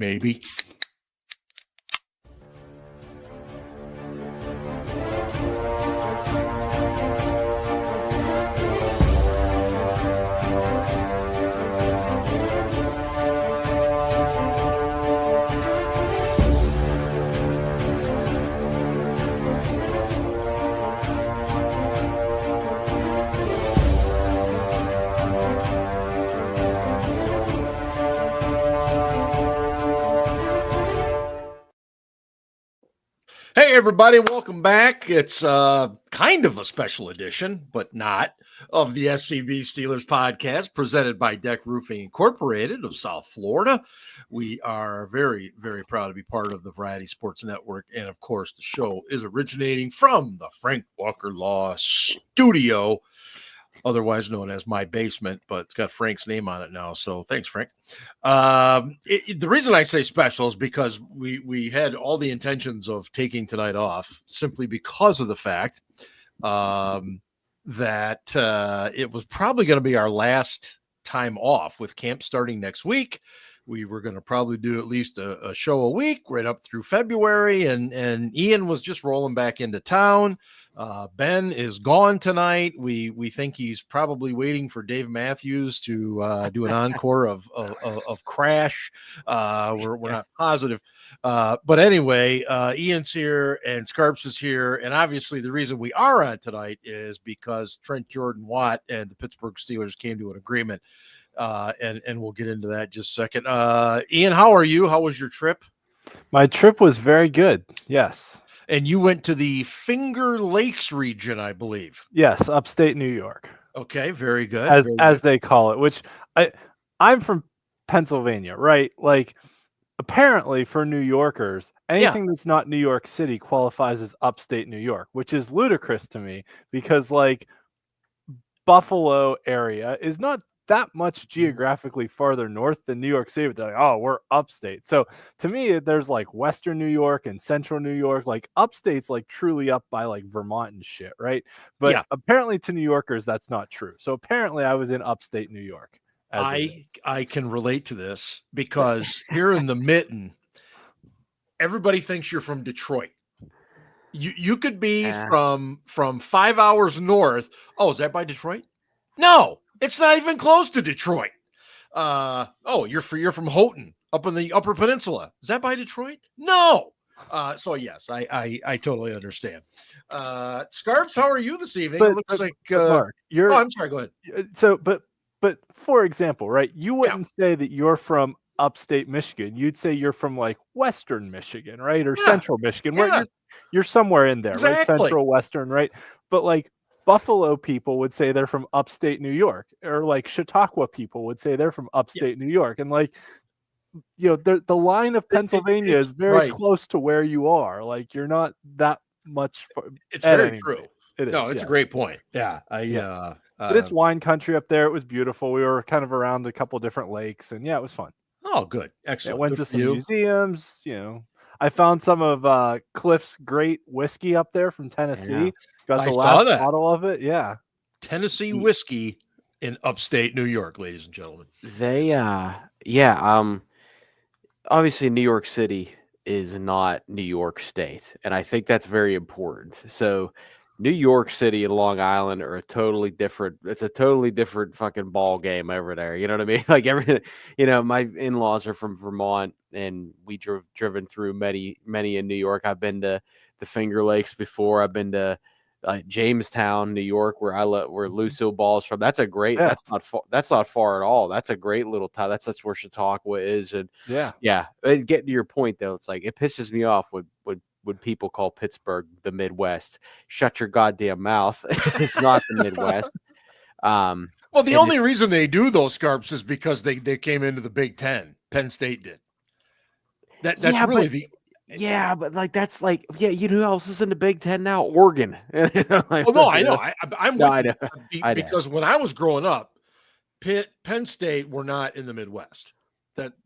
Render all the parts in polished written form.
maybe. Hey, everybody, welcome back. It's kind of a special edition, but not, of the SCB Steelers Podcast presented by DEK Roofing Inc. of South Florida. We are very, very proud to be part of the Variety Sports Network. And, of course, the show is originating from the Frank Walker Law Studio, otherwise known as my basement, but it's got Frank's name on it now. So thanks, Frank. The reason I say special is because we had all the intentions of taking tonight off simply because of the fact that it was probably going to be our last time off with camp starting next week. We were going to probably do at least a show a week right up through February. And Ian was just rolling back into town. Ben is gone tonight. We think he's probably waiting for Dave Matthews to do an encore of Crash. We're not positive. But anyway, Ian's here and Scarps is here. And obviously the reason we are on tonight is because Trent Jordan Watt and the Pittsburgh Steelers came to an agreement. And we'll get into that in just a second. Ian, how are you? How was your trip? My trip was very good. Yes. And you went to the Finger Lakes region, I believe. Yes, upstate New York. Okay, very good. As they call it, which I'm from Pennsylvania, right? Like, apparently for New Yorkers, anything that's not New York City qualifies as upstate New York, which is ludicrous to me because, like, Buffalo area is not that much geographically farther north than New York City, but they're like, oh, we're upstate. So to me, there's like Western New York and Central New York, like upstate's like truly up by like Vermont and shit, right? But apparently to New Yorkers, that's not true. So apparently I was in upstate New York. I can relate to this because here in the mitten, everybody thinks you're from Detroit. You could be from 5 hours north. Oh, is that by Detroit? No. It's not even close to Detroit. You're from Houghton up in the Upper Peninsula. Is that by Detroit? No. So yes, I totally understand. Scarps, how are you this evening? It looks like Mark, I'm sorry. Go ahead. So, but for example, right? You wouldn't say that you're from upstate Michigan. You'd say you're from like Western Michigan, right, or Central Michigan. Where you're somewhere in there, right? Central, Western, right? But like Buffalo people would say they're from upstate New York, or like Chautauqua people would say they're from upstate New York. And like, you know, the line of Pennsylvania is very close to where you are. Like, you're not that much. It's very true. It's a great point. Yeah. But it's wine country up there. It was beautiful. We were kind of around a couple different lakes, and it was fun. Oh, good. Excellent. Went to some museums, I found some of Cliff's great whiskey up there from Tennessee. Got the last bottle of it. Yeah. Tennessee whiskey in upstate New York, ladies and gentlemen. They, obviously New York City is not New York State. And I think that's very important. So New York City and Long Island are it's a totally different fucking ball game over there. You know what I mean? Like everything, my in-laws are from Vermont and we driven through many in New York. I've been to the Finger Lakes before. I've been to Jamestown, New York, where Lucille Ball's from. That's a great. Yeah. That's not far at all. That's a great little town. That's where Chautauqua is. And getting to your point though, it's like it pisses me off when people call Pittsburgh the Midwest. Shut your goddamn mouth. It's not the Midwest. Well, the only reason they do those Scarps is because they came into the Big Ten. Penn State did. That's really the. Yeah, but like that's like you know who else is in the Big Ten now? Oregon. I know. I'm with you because when I was growing up, Penn State were not in the Midwest.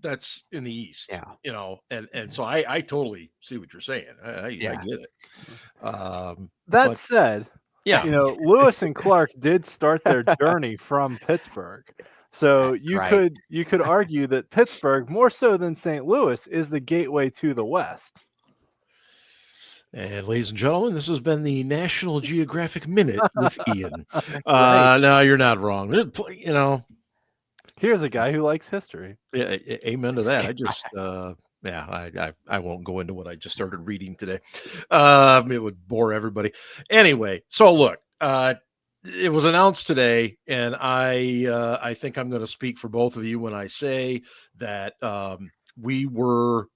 That's in the East. Yeah. And so I totally see what you're saying. I get it. That said, Lewis and Clark did start their journey from Pittsburgh. So you Right. could argue that Pittsburgh, more so than St. Louis, is the gateway to the West. And ladies and gentlemen, this has been the National Geographic Minute with Ian. right. No, you're not wrong. You know, Here's a guy who likes history. yeah, amen to that. I just, yeah, I won't go into what I just started reading today. It would bore everybody. Anyway, so look, it was announced today, and I think I'm going to speak for both of you when I say that we were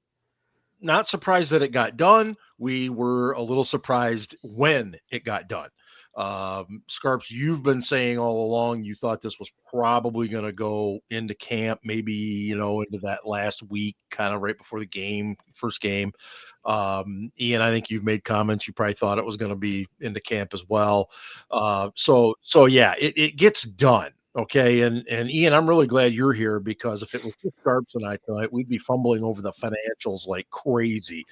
not surprised that it got done. We were a little surprised when it got done. Scarps, you've been saying all along you thought this was probably going to go into camp, maybe, you know, into that last week, kind of right before the game, first game. Ian, I think you've made comments. You probably thought it was going to be into camp as well. So yeah, it gets done. Okay, and Ian, I'm really glad you're here because if it was just Scarps and I tonight, we'd be fumbling over the financials like crazy.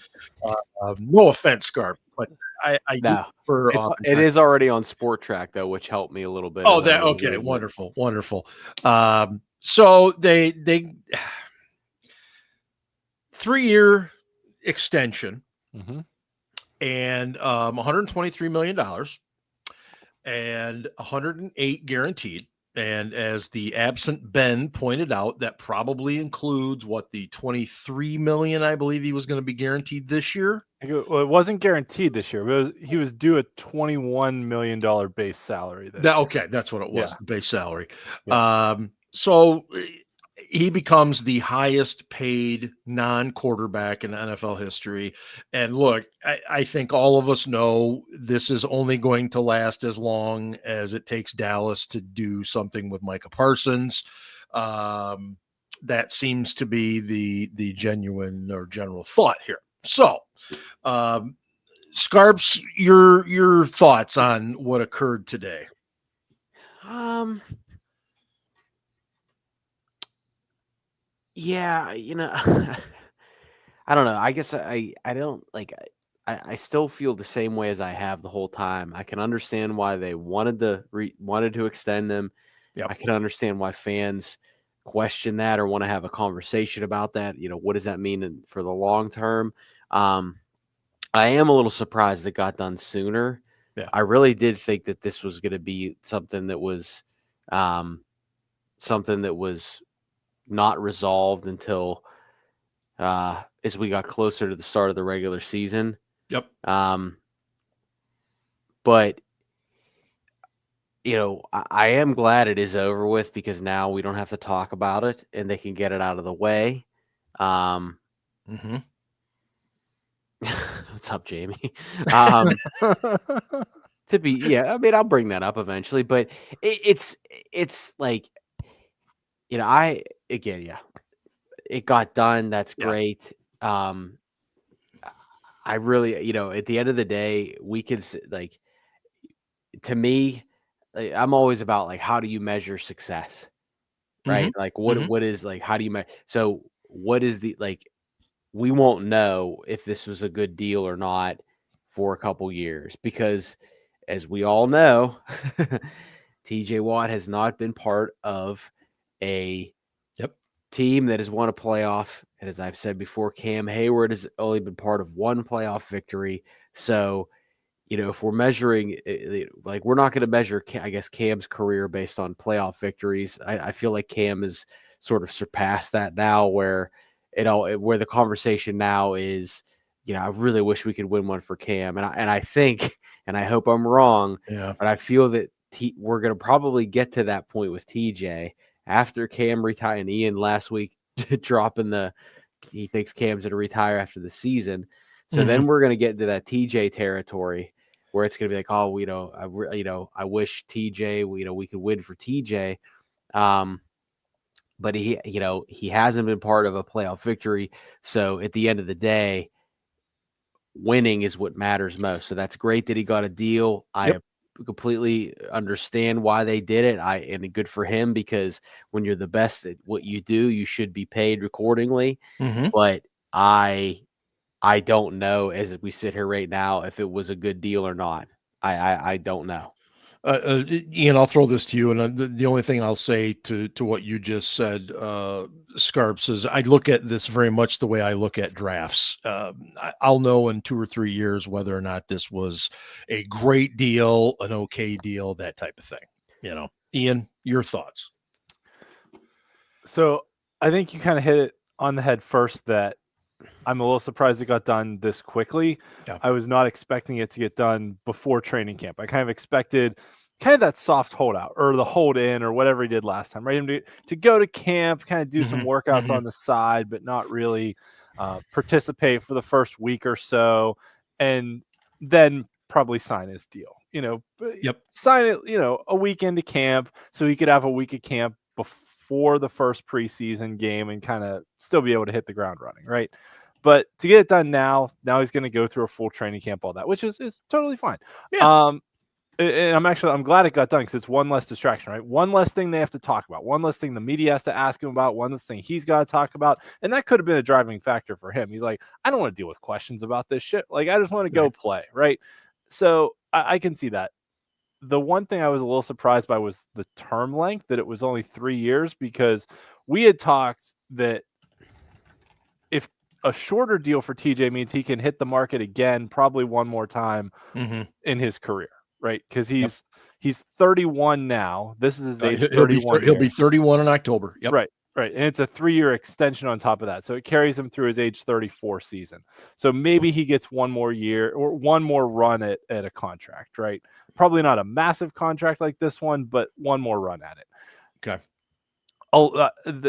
No offense, Scarp, but I do No, for it is already on Sport Track though, which helped me a little bit. Oh, that okay, wonderful. So they 3-year extension and $123 million and 108 guaranteed. And as the absent Ben pointed out, that probably includes what the 23 million I believe he was going to be guaranteed this year. Well, it wasn't guaranteed this year. He was due a $21 million base salary. Okay, that's what it was, the base salary. Yeah. So he becomes the highest paid non-quarterback in NFL history. And look, I think all of us know this is only going to last as long as it takes Dallas to do something with Micah Parsons. That seems to be the genuine or general thought here. So, Scarps, your thoughts on what occurred today? Yeah, you know, I don't know. I guess I don't like. I still feel the same way as I have the whole time. I can understand why they wanted to extend them. Yep. I can understand why fans question that or want to have a conversation about that. You know, what does that mean for the long term? I am a little surprised it got done sooner. Yeah. I really did think that this was going to be something that was not resolved until as we got closer to the start of the regular season. Yep. But you know, I am glad it is over with because now we don't have to talk about it and they can get it out of the way. What's up, Jamie? I mean, I'll bring that up eventually, but it's like, you know, it got done. That's great. I really, you know, at the end of the day, we could like, to me, I'm always about like, how do you measure success? Right. Like what is like, how do you measure? So what is we won't know if this was a good deal or not for a couple years, because as we all know, TJ Watt has not been part of a team that has won a playoff. And as I've said before, Cam Hayward has only been part of one playoff victory. So, you know, if we're measuring, like, we're not going to measure, I guess, Cam's career based on playoff victories. I feel like Cam has sort of surpassed that now, where the conversation now is, you know, I really wish we could win one for Cam. And I think, and I hope I'm wrong, but I feel that we're going to probably get to that point with TJ after Cam retired. And Ian last week dropping he thinks Cam's going to retire after the season. So then we're going to get into that TJ territory where it's going to be like, oh, I wish TJ, we could win for TJ. But he hasn't been part of a playoff victory. So at the end of the day, winning is what matters most. So that's great that he got a deal. I completely understand why they did it. And good for him, because when you're the best at what you do, you should be paid accordingly. But I don't know, as we sit here right now, if it was a good deal or not. I don't know. Ian, I'll throw this to you, and the only thing I'll say to what you just said, Scarps, is I look at this very much the way I look at drafts. I'll know in 2 or 3 years whether or not this was a great deal, an okay deal, that type of thing. Ian, your thoughts? So I think you kind of hit it on the head first, that I'm a little surprised it got done this quickly. Yeah. I was not expecting it to get done before training camp. I kind of expected kind of that soft holdout or the hold in or whatever he did last time, right? Him to go to camp, kind of do some workouts on the side, but not really participate for the first week or so, and then probably sign his deal. Sign it, a week into camp so he could have a week of camp before the first preseason game and kind of still be able to hit the ground running, right? But to get it done now he's going to go through a full training camp, all that, which is totally fine. Yeah. And I'm glad it got done, because it's one less distraction, right? One less thing they have to talk about, one less thing the media has to ask him about, one less thing he's got to talk about. And that could have been a driving factor for him. He's like, I don't want to deal with questions about this shit. Like, I just want to go play, right? So I can see that. The one thing I was a little surprised by was the term length, that it was only 3 years, because we had talked that if a shorter deal for TJ means he can hit the market again, probably one more time in his career, right? Because he's 31 now. This is his age 31. He'll be 31 in October. Yep. Right. And it's a 3-year extension on top of that. So it carries him through his age 34 season. So maybe he gets one more year or one more run at a contract, right? Probably not a massive contract like this one, but one more run at it. Okay.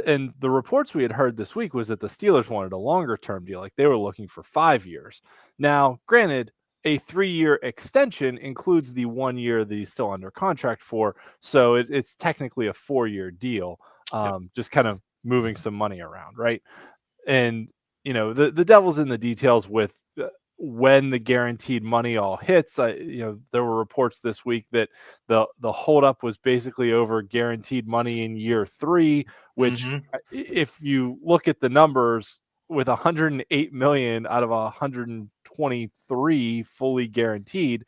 And the reports we had heard this week was that the Steelers wanted a longer term deal. Like, they were looking for 5 years. Now, granted, a 3-year extension includes the 1 year that he's still under contract for. So it's technically a 4-year deal. Just kind of moving some money around, right? And the devil's in the details with when the guaranteed money all hits. There were reports this week that the holdup was basically over guaranteed money in year 3, which if you look at the numbers, with 108 million out of 123 fully guaranteed,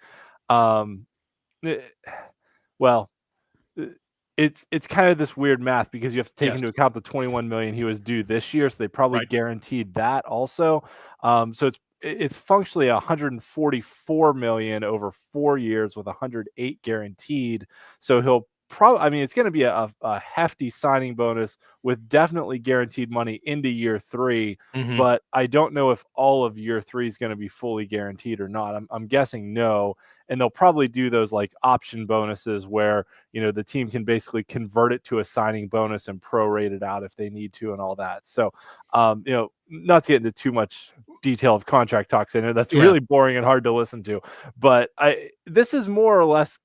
it's kind of this weird math, because you have to take into account the 21 million he was due this year. So they probably guaranteed that also. So it's functionally 144 million over 4 years with 108 guaranteed. So he'll probably, it's going to be a hefty signing bonus with definitely guaranteed money into year 3. But I don't know if all of year 3 is going to be fully guaranteed or not. I'm guessing no. And they'll probably do those like option bonuses where, the team can basically convert it to a signing bonus and prorate it out if they need to and all that. So, not to get into too much detail of contract talks in it. That's really boring and hard to listen to. But this is more or less,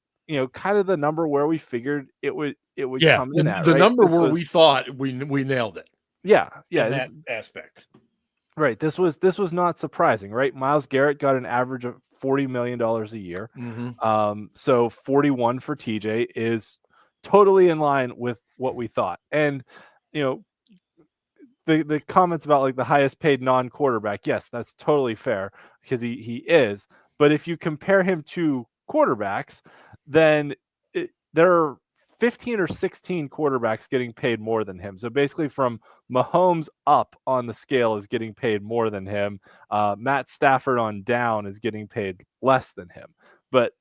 kind of the number where we figured it would come in at. The right? number where we thought we nailed it. Yeah. In that aspect. Right. This was not surprising, right? Myles Garrett got an average of $40 million a year. So 41 for TJ is totally in line with what we thought. And, the comments about like the highest paid non-quarterback, yes, that's totally fair, because he is. But if you compare him to quarterbacks, then there are 15 or 16 quarterbacks getting paid more than him. So basically from Mahomes up on the scale is getting paid more than him. Matt Stafford on down is getting paid less than him. But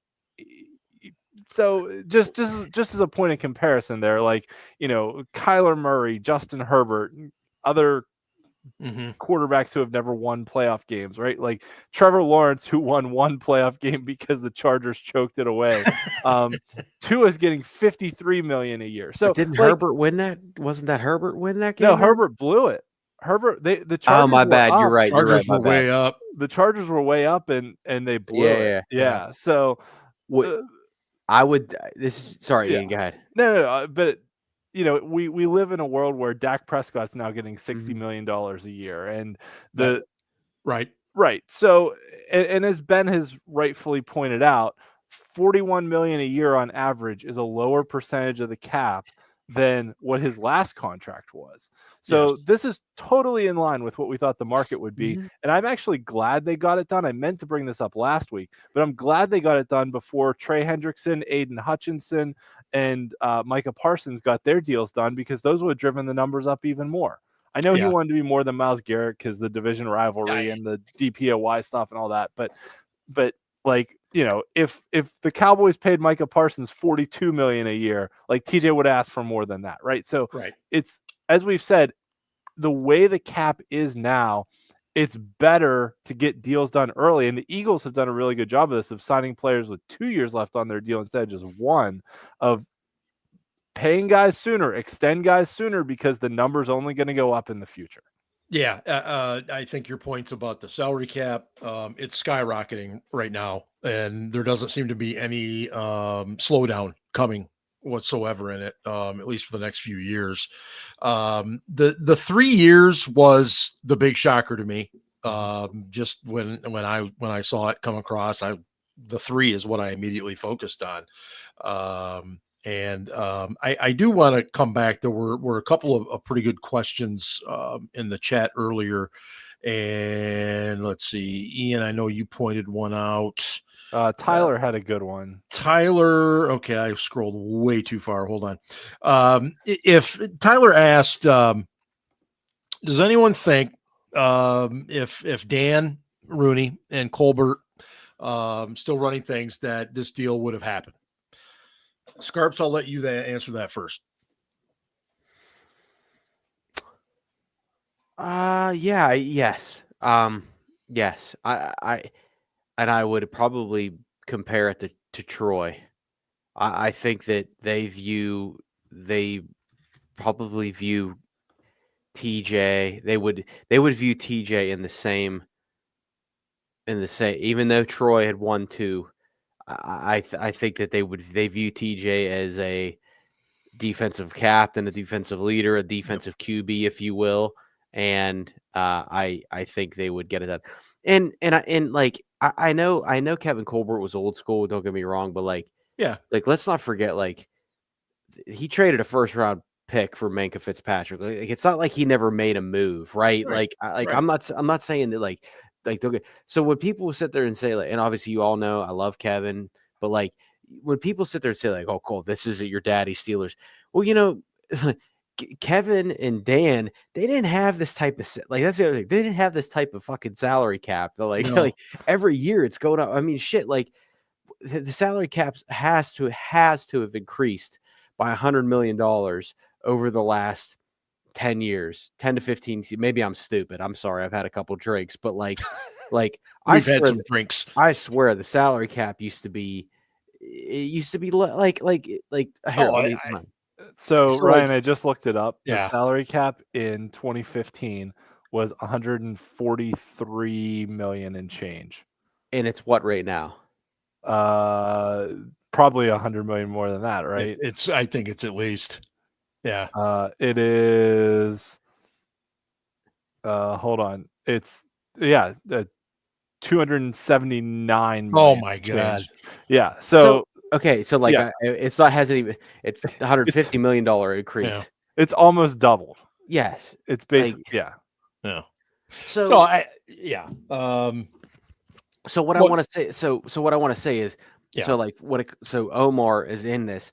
so just as a point of comparison there, like, Kyler Murray, Justin Herbert, other quarterbacks who have never won playoff games, right? Like Trevor Lawrence, who won one playoff game because the Chargers choked it away. Tua's getting $53 million a year. So but didn't Herbert win that? Wasn't that Herbert win that game? No, Herbert blew it. The Chargers. Oh, my bad. You're right. Chargers were way up. The Chargers were way up, and they blew it. Yeah. So I would. Sorry, Ian, go ahead. No, but. We live in a world where Dak Prescott's now getting $60 million a year, and right. So, and as Ben has rightfully pointed out, $41 million a year on average is a lower percentage of the cap than what his last contract was. So this is totally in line with what we thought the market would be. Mm-hmm. And I'm actually glad they got it done. I meant to bring this up last week, but I'm glad they got it done before Trey Hendrickson, Aiden Hutchinson, and Micah Parsons got their deals done, because those would have driven the numbers up even more. I know he wanted to be more than Myles Garrett because the division rivalry and the DPOY stuff and all that, but like, you know, if the Cowboys paid Micah Parsons $42 million a year, like TJ would ask for more than that, right? So it's, as we've said, the way the cap is now, it's better to get deals done early. And the Eagles have done a really good job of this, of signing players with 2 years left on their deal instead of just one, of paying guys sooner, extend guys sooner, because the number's only going to go up in the future. Yeah, I think your points about the salary cap, it's skyrocketing right now, and there doesn't seem to be any slowdown coming whatsoever in it, at least for the next few years. The 3 years was the big shocker to me. Just when I saw it come across, the 3 is what I immediately focused on. And I do want to come back. There were a couple of pretty good questions in the chat earlier. And let's see, Ian, I know you pointed one out. Tyler had a good one. Tyler, okay, I scrolled way too far. Hold on. If Tyler asked, does anyone think if Dan Rooney and Colbert still running things, that this deal would have happened? Scarps, I'll let you answer that first. Yes. Yes. I would probably compare it to Troy. I think that they probably view TJ. They would view TJ in the same, even though Troy had won 2. I think that they view TJ as a defensive captain, a defensive leader, a defensive QB, if you will, and I think they would get it done. I know Kevin Colbert was old school. Don't get me wrong, but like let's not forget, like, he traded a first round pick for Minkah Fitzpatrick. Like, it's not like he never made a move, right? I'm not saying that like don't get. So when people sit there and say, like, and obviously you all know I love Kevin, but like when people sit there and say, like, oh, cool, this isn't your daddy's Steelers. Well, you know, Kevin and Dan, they didn't have this type of, like, that's the other thing. They didn't have this type of fucking salary cap. They're like, like every year it's going up. I mean, shit, like the salary caps has to have increased by $100 million over the last 10 years, 10 to 15. Maybe I'm stupid. I'm sorry. I've had a couple drinks, but like We've had some drinks. I swear the salary cap used to be like here, So Ryan, I just looked it up. The salary cap in 2015 was 143 million and change. And it's what right now? Probably 100 million more than that, right? I think it's at least. Yeah. It is. Hold on. It's 279 million. Oh my god. Yeah. So okay, so like it's not hasn't even it's $150 million increase. Yeah. It's almost doubled. Yes. It's basically Yeah. So what I want to say what I want to say is so Omar is in this.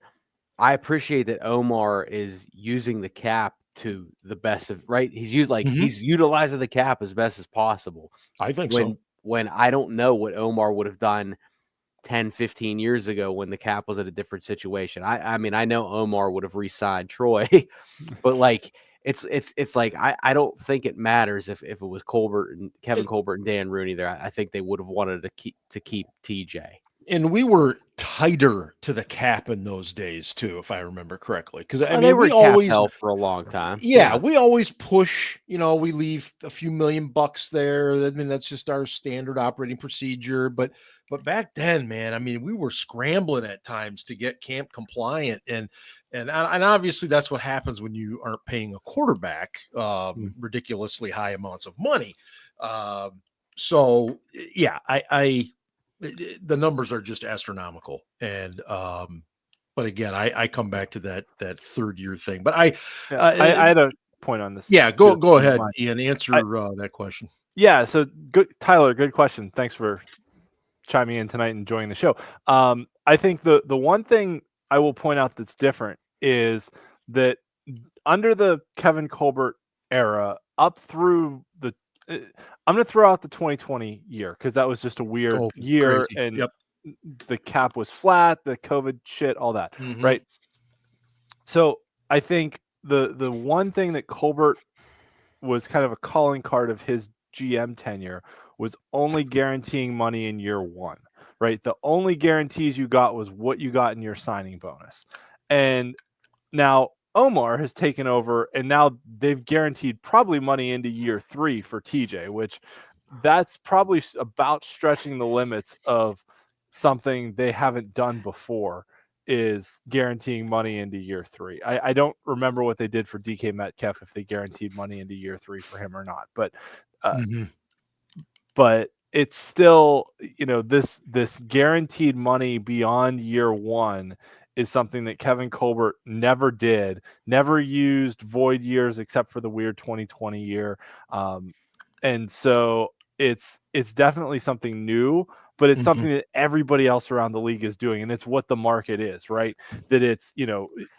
I appreciate that Omar is using the cap to the best of he's he's utilizing the cap as best as possible. I think so. When I don't know what Omar would have done 10, 15 years ago when the cap was at a different situation. I mean, I know Omar would have re-signed Troy, but like it's like I don't think it matters if it was Kevin Colbert and Dan Rooney there. I think they would have wanted to keep TJ. And we were tighter to the cap in those days too, if I remember correctly. Because they were always held for a long time. Yeah, we always push. You know, we leave a few $1,000,000 there. I mean, that's just our standard operating procedure. But back then, man, I mean, we were scrambling at times to get camp compliant, and obviously that's what happens when you aren't paying a quarterback ridiculously high amounts of money. So yeah, the numbers are just astronomical, and But again, I come back to that third year thing. But I had a point on this. Yeah, go ahead, Ian. Answer that question. Yeah. So good, Tyler. Good question. Thanks for chiming in tonight and enjoying the show. I think the one thing I will point out that's different is that under the Kevin Colbert era, up through the, I'm going to throw out the 2020 year because that was just a weird year, crazy. and the cap was flat, the COVID shit, all that, right? So I think the one thing that Colbert was kind of a calling card of his GM tenure was only guaranteeing money in year one, right? The only guarantees you got was what you got in your signing bonus. And now Omar has taken over, and now they've guaranteed probably money into year 3 for TJ, which that's probably about stretching the limits of something they haven't done before, is guaranteeing money into year 3. I don't remember what they did for DK Metcalf, if they guaranteed money into year 3 for him or not, but but it's still, this guaranteed money beyond year 1 is something that Kevin Colbert never did, never used void years except for the weird 2020 year. And so it's definitely something new, but it's something that everybody else around the league is doing. And it's what the market is, right? That it's,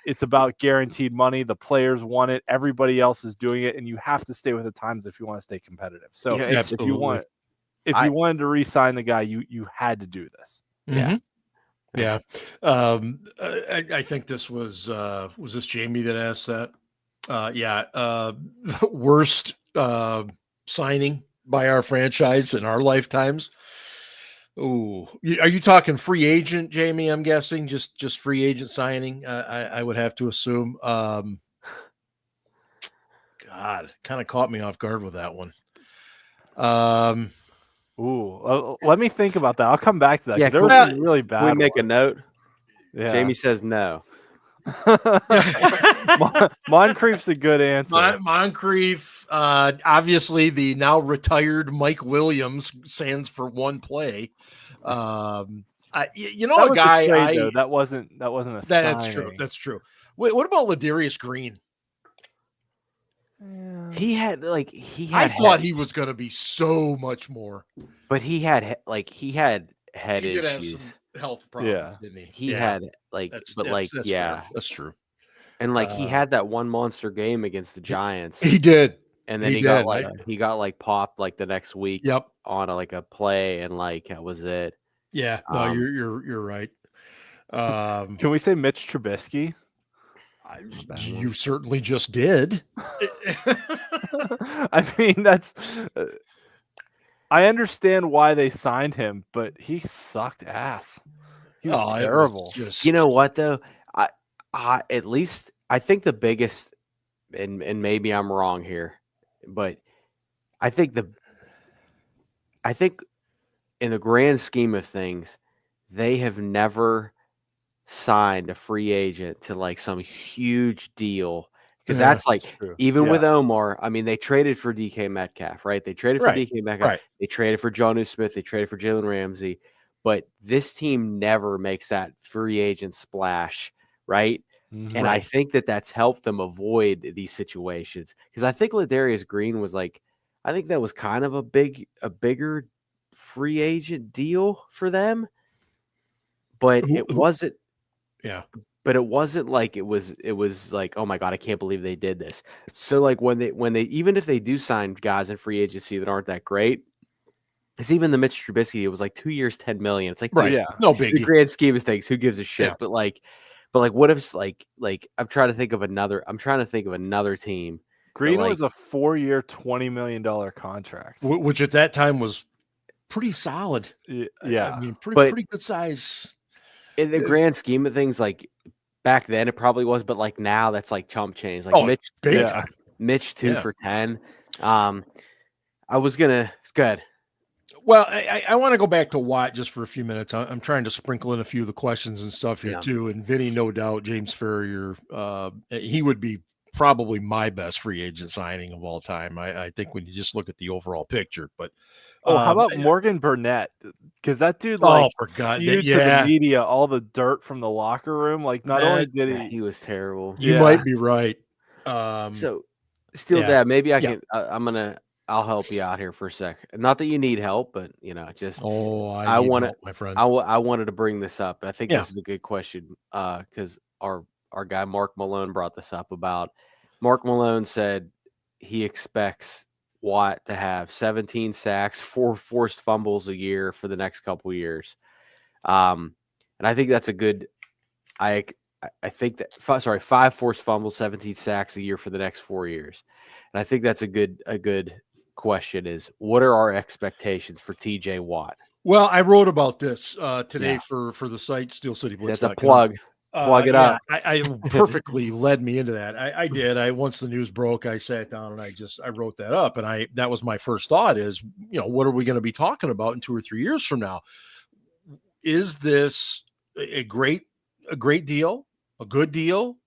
it's about guaranteed money. The players want it. Everybody else is doing it. And you have to stay with the times if you want to stay competitive. So if you wanted to re-sign the guy, you had to do this. Yeah. I think this was this Jamie that asked that? Worst signing by our franchise in our lifetimes. Oh, are you talking free agent, Jamie? I'm guessing just free agent signing. I would have to assume. God, kind of caught me off guard with that one. Let me think about that. I'll come back to that. Yeah, there was some really bad. Can we make a note? Yeah. Jamie says no. Moncrief's a good answer. Moncrief, obviously the now retired Mike Williams, stands for one play. That wasn't a that's signing. That's true. Wait, what about Ladarius Green? He had. I thought he was going to be so much more, but he had head he did issues. have some health problems, didn't he? He had that's yeah, that's true. And he had that one monster game against the Giants. He did, and then he got popped the next week. Yep. On a play, and that was it. Yeah, no, you're right. Can we say Mitch Trubisky? You certainly just did. I mean, that's. I understand why they signed him, but he sucked ass. He was terrible. You know what though? At least I think the biggest, and maybe I'm wrong here, but I think in the grand scheme of things, they have never signed a free agent to some huge deal, because that's even with Omar. I mean, they traded for DK Metcalf, right? They traded for DK Metcalf. Right. They traded for Jonnu Smith. They traded for Jalen Ramsey. But this team never makes that free agent splash, right? And I think that's helped them avoid these situations, because I think Ladarius Green was I think that was kind of a bigger free agent deal for them, but it wasn't. Yeah. But it wasn't it was oh my God, I can't believe they did this. So when they even if they do sign guys in free agency that aren't that great, it's even the Mitch Trubisky, it was 2 years, $10 million. It's no biggie. The grand scheme of things, who gives a shit? Yeah. But what if I'm trying to think of another team. Green was a 4-year, $20 million contract, which at that time was pretty solid. Yeah, I mean, pretty good size. In the grand scheme of things, back then it probably was, but now that's chump change. Mitch, big time. Mitch 2 for 10. I was gonna. It's good. Well, I want to go back to Watt just for a few minutes. I'm trying to sprinkle in a few of the questions and stuff here too. And Vinny, no doubt, James Ferrier, he would be probably my best free agent signing of all time. I think when you just look at the overall picture, but how about Morgan Burnett? Because that dude for God, spewed to the media all the dirt from the locker room. Like, not only did he was terrible. You might be right. So, still, Dad, maybe I can. I'll help you out here for a sec. Not that you need help, but just. I want to, my friend. I wanted to bring this up. I think this is a good question because our guy Mark Malone brought this up about. Mark Malone said he expects Watt to have 17 sacks, 4 forced fumbles a year for the next couple of years, and I think that's a good. I think that 5 forced fumbles, 17 sacks a year for the next 4 years, and I think that's a good question. Is what are our expectations for TJ Watt? Well, I wrote about this today for the site Steel City Blitz. That's a plug. Plug it up. I perfectly led me into that. I did. Once the news broke, I sat down and I wrote that up, and that was my first thought is, what are we going to be talking about in 2 or 3 years from now? Is this a great deal, a good deal?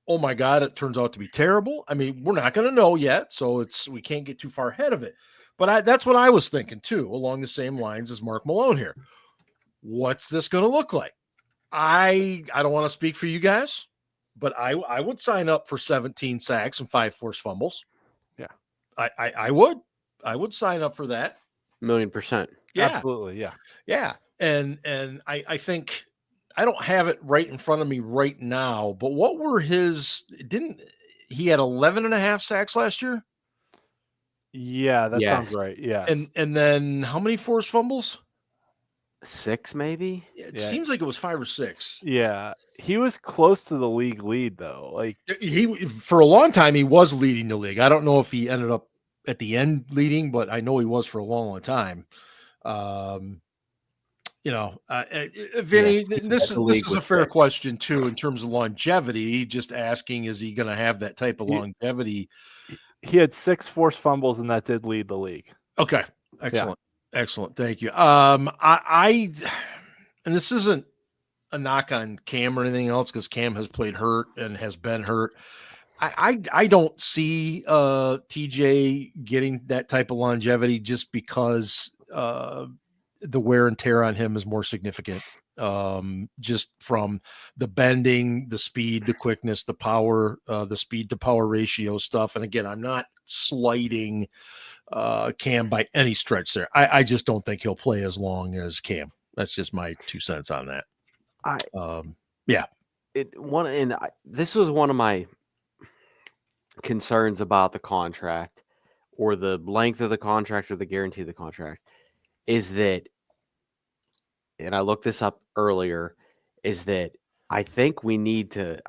Oh my God, it turns out to be terrible. I mean, we're not going to know yet, so we can't get too far ahead of it. But that's what I was thinking too, along the same lines as Mark Malone here. What's this going to look like? I don't want to speak for you guys, but I would sign up for 17 sacks and 5 forced fumbles. Yeah. I would sign up for that. 1,000,000%. Yeah. Absolutely. Yeah. Yeah. And I think I don't have it right in front of me right now, but what were he had 11.5 sacks last year? Yeah, that sounds right. Yeah. And then how many forced fumbles? 6, maybe. It seems like it was 5 or 6. Yeah, he was close to the league lead though. Like he for a long time he was leading the league. I don't know if he ended up at the end leading, but I know he was for a long time. Vinny, this is a fair question too in terms of longevity. Just asking, is he going to have that type of longevity? He had 6 forced fumbles, and that did lead the league. Okay, excellent. Excellent. Thank you. And this isn't a knock on Cam or anything else because Cam has played hurt and has been hurt. I don't see TJ getting that type of longevity just because the wear and tear on him is more significant. Just from the bending, the speed, the quickness, the power, the speed to power ratio stuff. And again, I'm not slighting Cam by any stretch there. I just don't think he'll play as long as Cam. That's just my 2 cents on that. This was one of my concerns about the contract or the length of the contract or the guarantee of the contract is that, and I looked this up earlier, is that I think we need to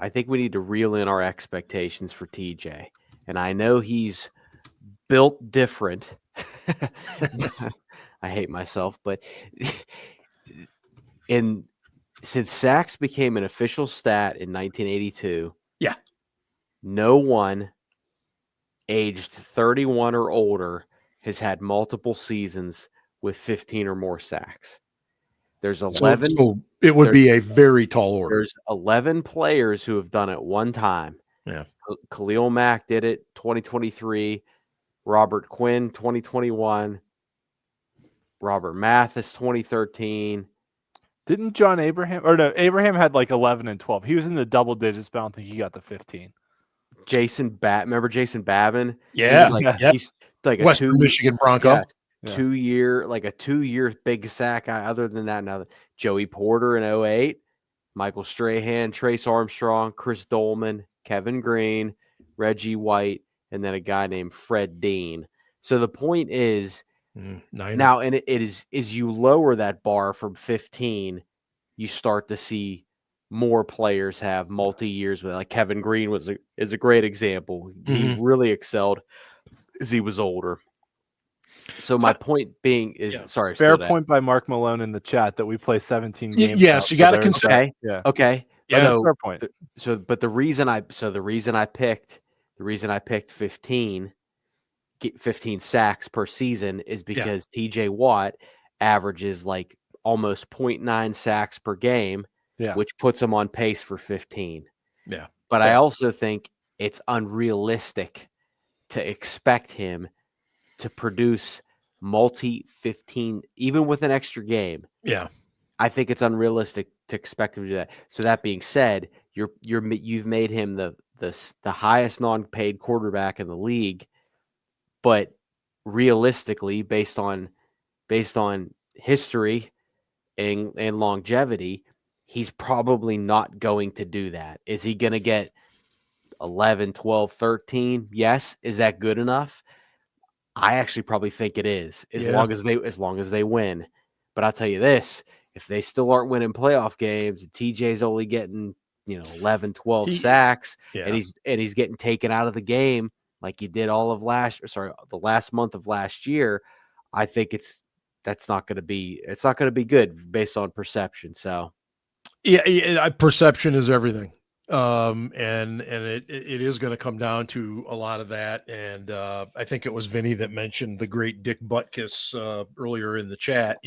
reel in our expectations for TJ. And I know he's built different. I hate myself, but since sacks became an official stat in 1982, no one aged 31 or older has had multiple seasons with 15 or more sacks. There's 11. So it would be a very tall order. There's 11 players who have done it one time. Yeah. Khalil Mack did it 2023. Robert Quinn 2021. Robert Mathis 2013. Didn't John Abraham or no? Abraham had like 11 and 12. He was in the double digits, but I don't think he got to 15. Remember Jason Babin? Yeah, he's like a Western Michigan Bronco. 2 year, like a 2 year big sack guy. Other than that, now Joey Porter in 08, Michael Strahan, Trace Armstrong, Chris Dolman, Kevin Green, Reggie White, and then a guy named Fred Dean. So the point is now, and it is you lower that bar from 15, you start to see more players have multi-years with, like Kevin Green is a great example. He really excelled as he was older. So my point being is, fair point by Mark Malone in the chat that we play 17 games. Yes, you got to consider. Okay. So fair point. But the reason I picked 15 sacks per season is because TJ Watt averages like almost 0.9 sacks per game, which puts him on pace for 15. Yeah. But I also think it's unrealistic to expect him to produce multi-15, even with an extra game. Yeah. I think it's unrealistic to expect him to do that. So that being said, you've made him the highest non-paid quarterback in the league, but realistically, based on history and longevity, he's probably not going to do that. Is he going to get 11, 12, 13? Yes. Is that good enough? I actually probably think it is, as long as they win. But I'll tell you this, if they still aren't winning playoff games, and TJ's only getting, 11, 12 sacks, and he's getting taken out of the game like he did the last month of last year, I think it's not going to be good based on perception. So perception is everything. And it is going to come down to a lot of that. And I think it was Vinny that mentioned the great Dick Butkus earlier in the chat.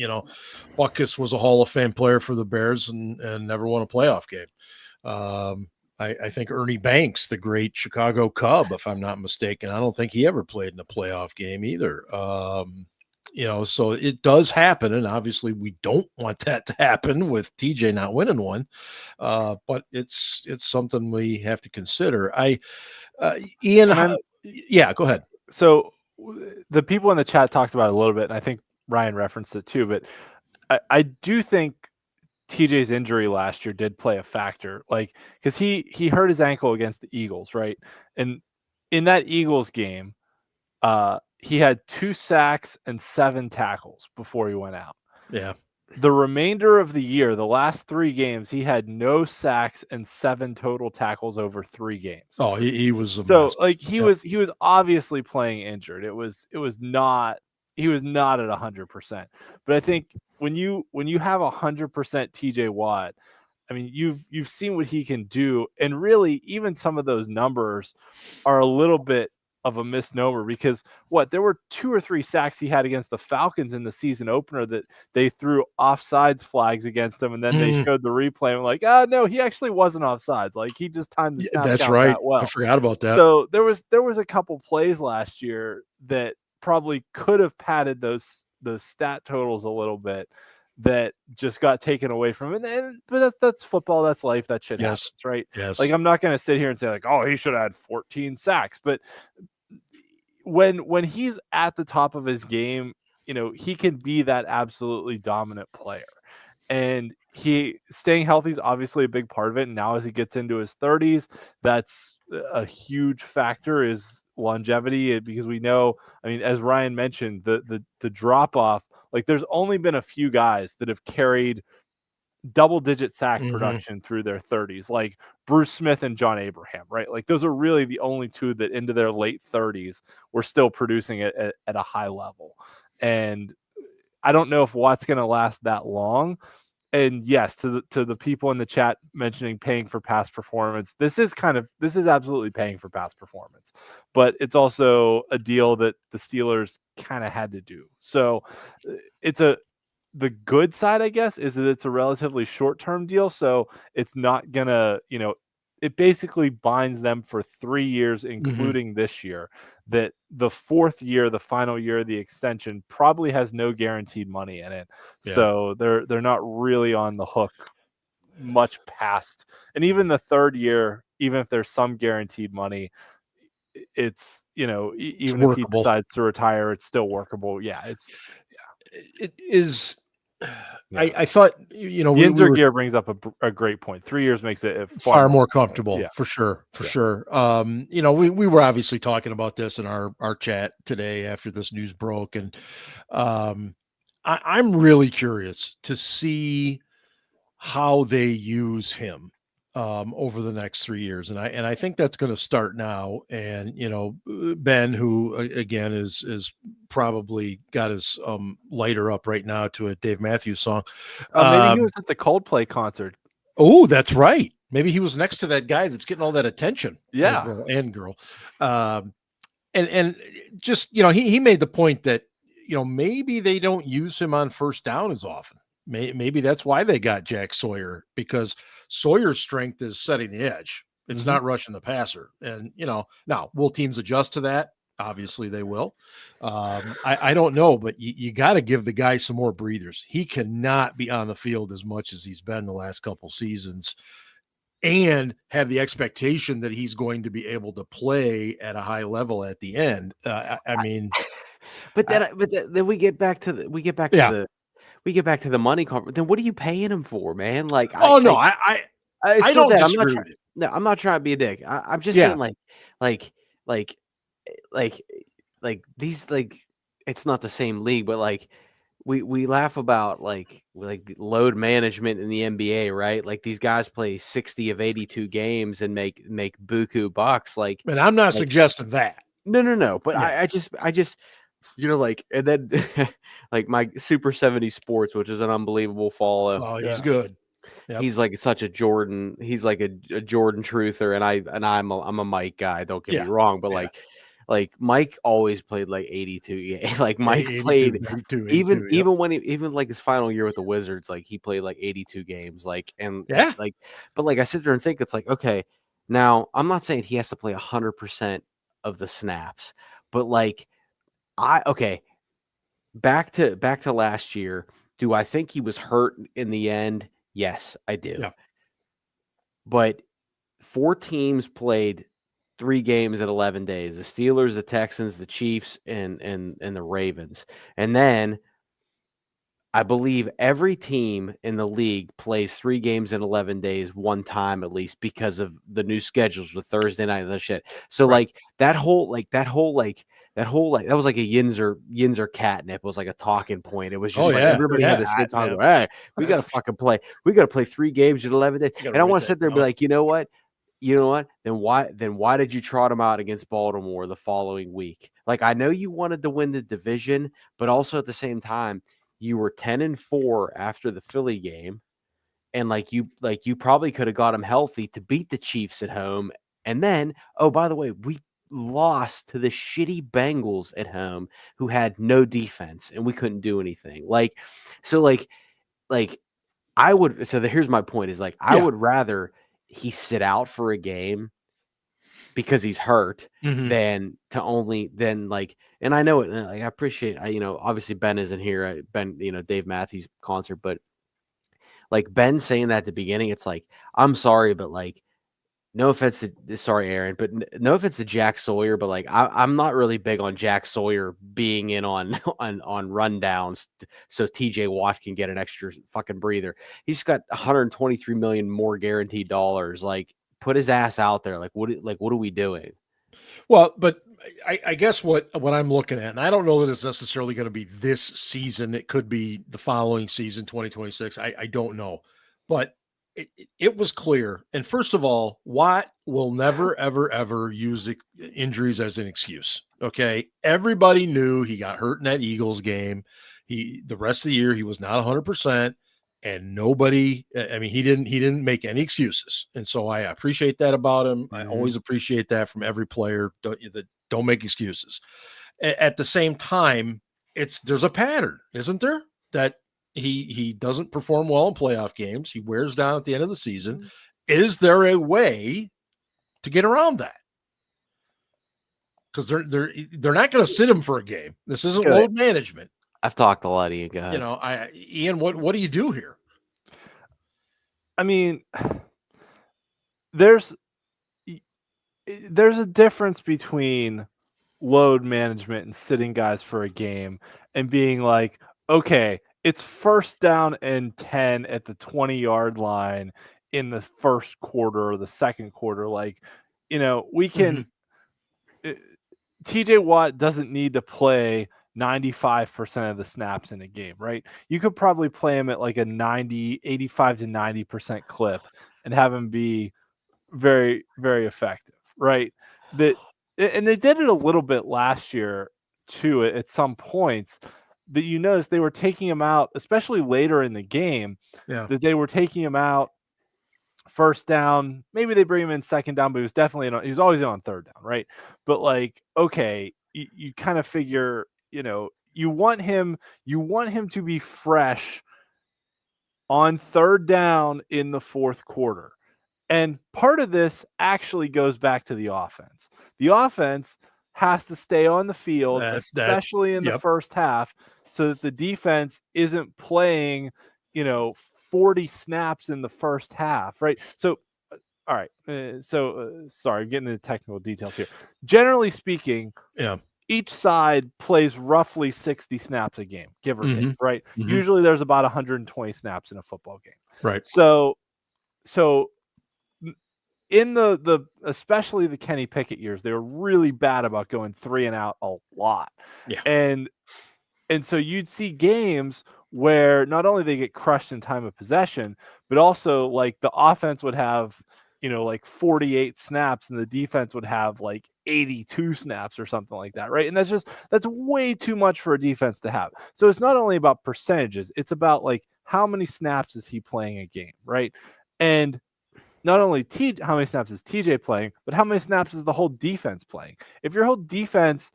Butkus was a Hall of Fame player for the Bears and never won a playoff game. I think Ernie Banks, the great Chicago Cub, if I'm not mistaken, I don't think he ever played in a playoff game either. So it does happen, and obviously we don't want that to happen with TJ not winning one. But it's something we have to consider. Ian, go ahead. So the people in the chat talked about it a little bit, and I think Ryan referenced it too, but I do think TJ's injury last year did play a factor, because he hurt his ankle against the Eagles, right? And in that Eagles game, he had 2 sacks and 7 tackles before he went out. Yeah. The remainder of the year, the last 3 games, he had no sacks and 7 total tackles over 3 games. Oh, he was mess. He was obviously playing injured. He was not at 100%. But I think when you have 100% TJ Watt, I mean, you've seen what he can do, and really even some of those numbers are a little bit of a misnomer, because there were 2 or 3 sacks he had against the Falcons in the season opener that they threw offsides flags against him, and then they showed the replay and no, he actually wasn't offsides. He just timed the snap that's count right. that well. I forgot about that. So there was a couple plays last year that probably could have padded those stat totals a little bit that just got taken away from him. But that's football, that's life, that shit happens, right? Yes. I'm not going to sit here and say he should have had 14 sacks, but when he's at the top of his game, he can be that absolutely dominant player. And staying healthy is obviously a big part of it. And now as he gets into his 30s, that's a huge factor, is longevity, because we know, as Ryan mentioned, the drop off, there's only been a few guys that have carried double-digit sack production through their 30s, like Bruce Smith and John Abraham, right? Those are really the only 2 that into their late 30s were still producing it at a high level. And I don't know if Watt's going to last that long. And yes, to the people in the chat mentioning paying for past performance, this is absolutely paying for past performance, but it's also a deal that the Steelers kind of had to do. So the good side, I guess, is that it's a relatively short-term deal. So it's not gonna, it basically binds them for 3 years, including this year. That the 4th year, the final year of the extension, probably has no guaranteed money in it. Yeah. So they're not really on the hook much past. And even the 3rd year, even if there's some guaranteed money, it's, even if he decides to retire, it's still workable. Yeah, it is. Yeah. I thought, Yinzer Gear brings up a great point. 3 years makes it far more comfortable. Yeah. For sure. We were obviously talking about this in our chat today after this news broke, and I'm really curious to see how they use him over the next 3 years. And I think that's going to start now. And, Ben, who again is probably got his lighter up right now to a Dave Matthews song. Maybe he was at the Coldplay concert. Oh, that's right. Maybe he was next to that guy that's getting all that attention. Yeah. And girl. And just, he made the point that, maybe they don't use him on first down as often. Maybe that's why they got Jack Sawyer, because Sawyer's strength is setting the edge. It's not rushing the passer. And, now will teams adjust to that? Obviously they will. I don't know, but you got to give the guy some more breathers. He cannot be on the field as much as he's been the last couple seasons and have the expectation that he's going to be able to play at a high level at the end. I mean, but then we get back to the money conference. Then what are you paying him for, man? Like, I don't disagree with you. No, I'm not trying to be a dick. I'm just saying, like these, like, it's not the same league, but like we laugh about like load management in the NBA, right? Like these guys play 60 of 82 games and make buku bucks. Like, and I'm not suggesting that. No. But I just like, and then like my Super 70 Sports, which is an unbelievable follow. Oh, he's good. Yep. He's like such a Jordan. He's like a Jordan truther, and I'm a Mike guy. Don't get me wrong, but like Mike always played like 82 games. Like Mike played 82, even when even like his final year with the Wizards, like he played like 82 games. Like but like I sit there and think, it's like, okay, now I'm not saying he has to play 100% of the snaps, but like back to last year. Do I think he was hurt in the end? Yes, I do. Yeah. But 4 teams played 3 games in 11 days: the Steelers, the Texans, the Chiefs, and the Ravens. And then I believe every team in the league plays 3 games in 11 days one time at least, because of the new schedules with Thursday night and that shit. So like that was like a Yinzer catnip. It was like a talking point. It was just everybody had to sit down and go, hey, we got to fucking play. We got to play 3 games in 11 days. And I want to sit there and be like, you know what? Then why did you trot them out against Baltimore the following week? Like, I know you wanted to win the division, but also at the same time, you were 10-4 after the Philly game. And you probably could have got them healthy to beat the Chiefs at home. And then, oh, by the way, we lost to the shitty Bengals at home, who had no defense, and we couldn't do anything. Here's my point is, like, I would rather he sit out for a game because he's hurt than and I know it. Like, I appreciate, obviously Ben isn't here. Ben, Dave Matthews concert, but like Ben saying that at the beginning, it's like, I'm sorry, but like, no offense to, sorry, Aaron, but no offense to Jack Sawyer, but like, I'm not really big on Jack Sawyer being in on rundowns so TJ Watt can get an extra fucking breather. He's got $123 million more guaranteed dollars. Like, put his ass out there. Like, what are we doing? Well, but I guess what I'm looking at, and I don't know that it's necessarily going to be this season. It could be the following season, 2026. I don't know, but it was clear. And first of all, Watt will never, ever, ever use injuries as an excuse. Okay. Everybody knew he got hurt in that Eagles game. The rest of the year, he was not 100%, and nobody, he didn't make any excuses. And so I appreciate that about him. I always appreciate that from every player. Don't make excuses. At the same time, there's a pattern, isn't there? That he doesn't perform well in playoff games. He wears down at the end of the season. Is there a way to get around that? Because they're not going to sit him for a game. This isn't load management. I've talked a lot, Ian. Go ahead. Ian, what do you do here? I mean, there's a difference between load management and sitting guys for a game and being like, okay, it's 1st down and 10 at the 20-yard line in the first quarter or the second quarter. Like, we can. TJ Watt doesn't need to play 95% of the snaps in a game, right? You could probably play him at like a 85 to 90% clip and have him be very, very effective, right? And they did it a little bit last year too at some points. That you notice they were taking him out, especially later in the game, that they were taking him out 1st down. Maybe they bring him in 2nd down, but he was always on 3rd down, right? But like, okay, you kind of figure, you want him to be fresh on 3rd down in the 4th quarter. And part of this actually goes back to the offense. The offense has to stay on the field, especially in the first half, so that the defense isn't playing, 40 snaps in the first half, right? So, all right. Sorry, getting into technical details here. Generally speaking, each side plays roughly 60 snaps a game, give or take, right? Usually there's about 120 snaps in a football game. Right. So in the especially the Kenny Pickett years, they were really bad about going 3 and out a lot. Yeah. And so you'd see games where not only they get crushed in time of possession, but also like the offense would have, like 48 snaps and the defense would have like 82 snaps or something like that, right? And that's way too much for a defense to have. So it's not only about percentages, it's about like how many snaps is he playing a game, right? And not only how many snaps is TJ playing, but how many snaps is the whole defense playing? If your whole defense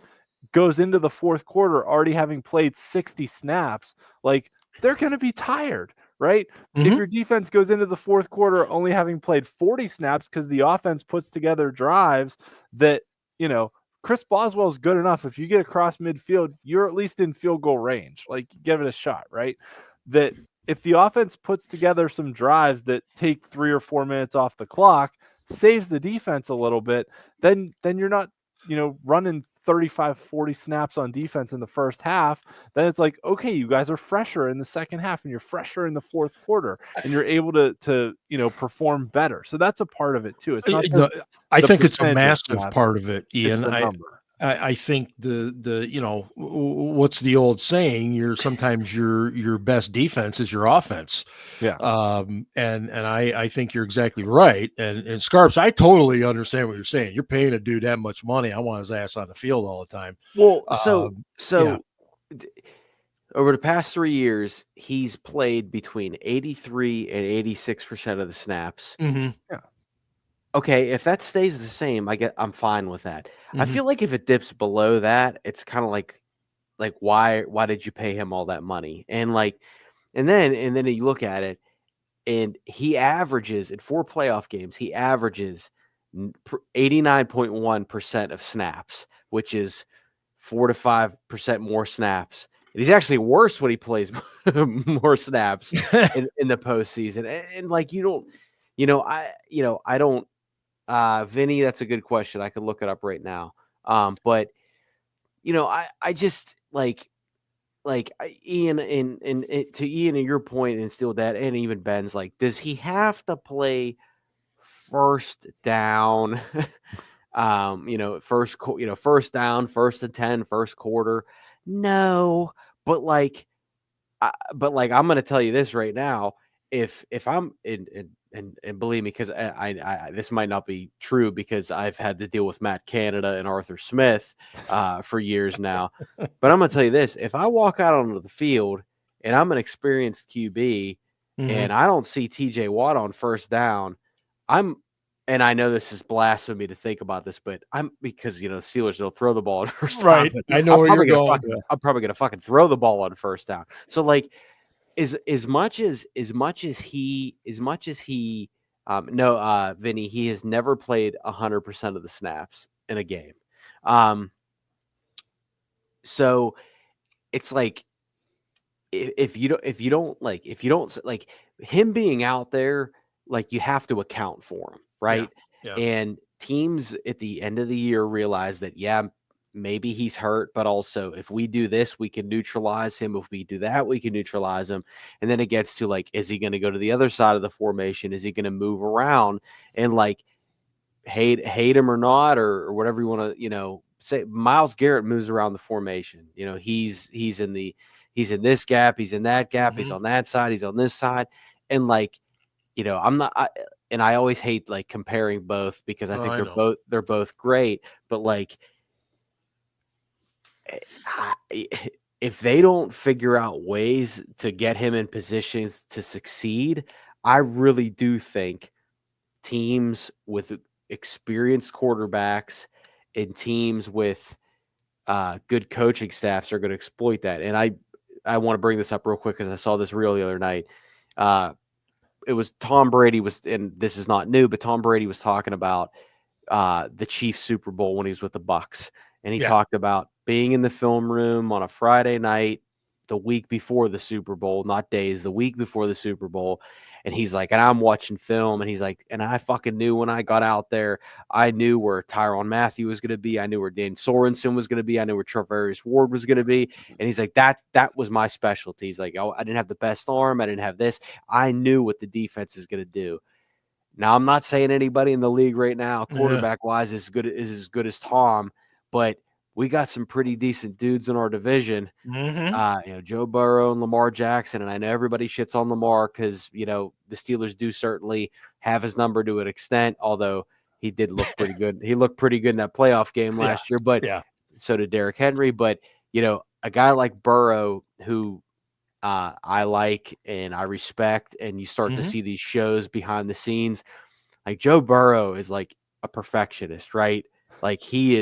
goes into the fourth quarter already having played 60 snaps, like they're going to be tired, right? If your defense goes into the fourth quarter only having played 40 snaps because the offense puts together drives that, Chris Boswell is good enough. If you get across midfield, you're at least in field goal range. Like, give it a shot, right? That if the offense puts together some drives that take 3 or 4 minutes off the clock, saves the defense a little bit, then you're not, running 35, 40 snaps on defense in the first half. Then it's like, okay, you guys are fresher in the second half and you're fresher in the fourth quarter and you're able to perform better. So that's a part of it too. It's not I think it's a massive part of it, Ian. I think what's the old saying? Sometimes your best defense is your offense. Yeah. And I think you're exactly right. And Scarps, I totally understand what you're saying. You're paying a dude that much money. I want his ass on the field all the time. Well, over the past 3 years, he's played between 83 and 86% of the snaps. Yeah. Okay, if that stays the same, I'm fine with that. I feel like if it dips below that, it's kind of like why did you pay him all that money? And then you look at it, and he averages in 4 playoff games, he averages 89.1% of snaps, which is 4 to 5% more snaps. And he's actually worse when he plays more snaps in the postseason. And I don't. Vinny, that's a good question. I could look it up right now. But I just Ian and to Ian and your point and still that, and even Ben's like, does he have to play first down? First down, 1st and 10, first quarter. No, but I'm going to tell you this right now. If I'm and believe me, because I this might not be true because I've had to deal with Matt Canada and Arthur Smith for years now. But I'm going to tell you this. If I walk out onto the field and I'm an experienced QB and I don't see TJ Watt on first down, and I know this is blasphemy to think about this, but because Steelers don't throw the ball on first down. Right. I know where you're going. I'm probably going to fucking throw the ball on first down. So as much as he Vinny, he has never played 100% of the snaps in a game. So it's like if you don't him being out there, like you have to account for him, right? Yeah. And teams at the end of the year realize that maybe he's hurt, but also if we do this, we can neutralize him. If we do that, we can neutralize him. And then it gets to is he going to go to the other side of the formation? Is he going to move around and hate him or not, or whatever you want to, say? Myles Garrett moves around the formation. He's in this gap. He's in that gap. He's on that side. He's on this side. And I'm not, and I always hate comparing both because I think they're both great, but if they don't figure out ways to get him in positions to succeed, I really do think teams with experienced quarterbacks and teams with good coaching staffs are going to exploit that. And I want to bring this up real quick because I saw this reel the other night. Tom Brady was, and this is not new, but Tom Brady was talking about the Chiefs Super Bowl when he was with the Bucks, and he talked about being in the film room on a Friday night the week before the Super Bowl, not days, the week before the Super Bowl. And he's like, and I'm watching film, and he's like, and I fucking knew when I got out there, I knew where Tyrann Mathieu was going to be. I knew where Dan Sorensen was going to be. I knew where Travarius Ward was going to be. And he's like, that was my specialty. He's like, oh, I didn't have the best arm. I didn't have this. I knew what the defense is going to do. Now, I'm not saying anybody in the league right now, quarterback-wise, is as good as Tom, but we got some pretty decent dudes in our division. Joe Burrow and Lamar Jackson, and I know everybody shits on Lamar because, the Steelers do certainly have his number to an extent, although he did look pretty good. He looked pretty good in that playoff game last year, but so did Derrick Henry. But, a guy like Burrow who I like and I respect, and you start to see these shows behind the scenes, like Joe Burrow is like a perfectionist, right? Like he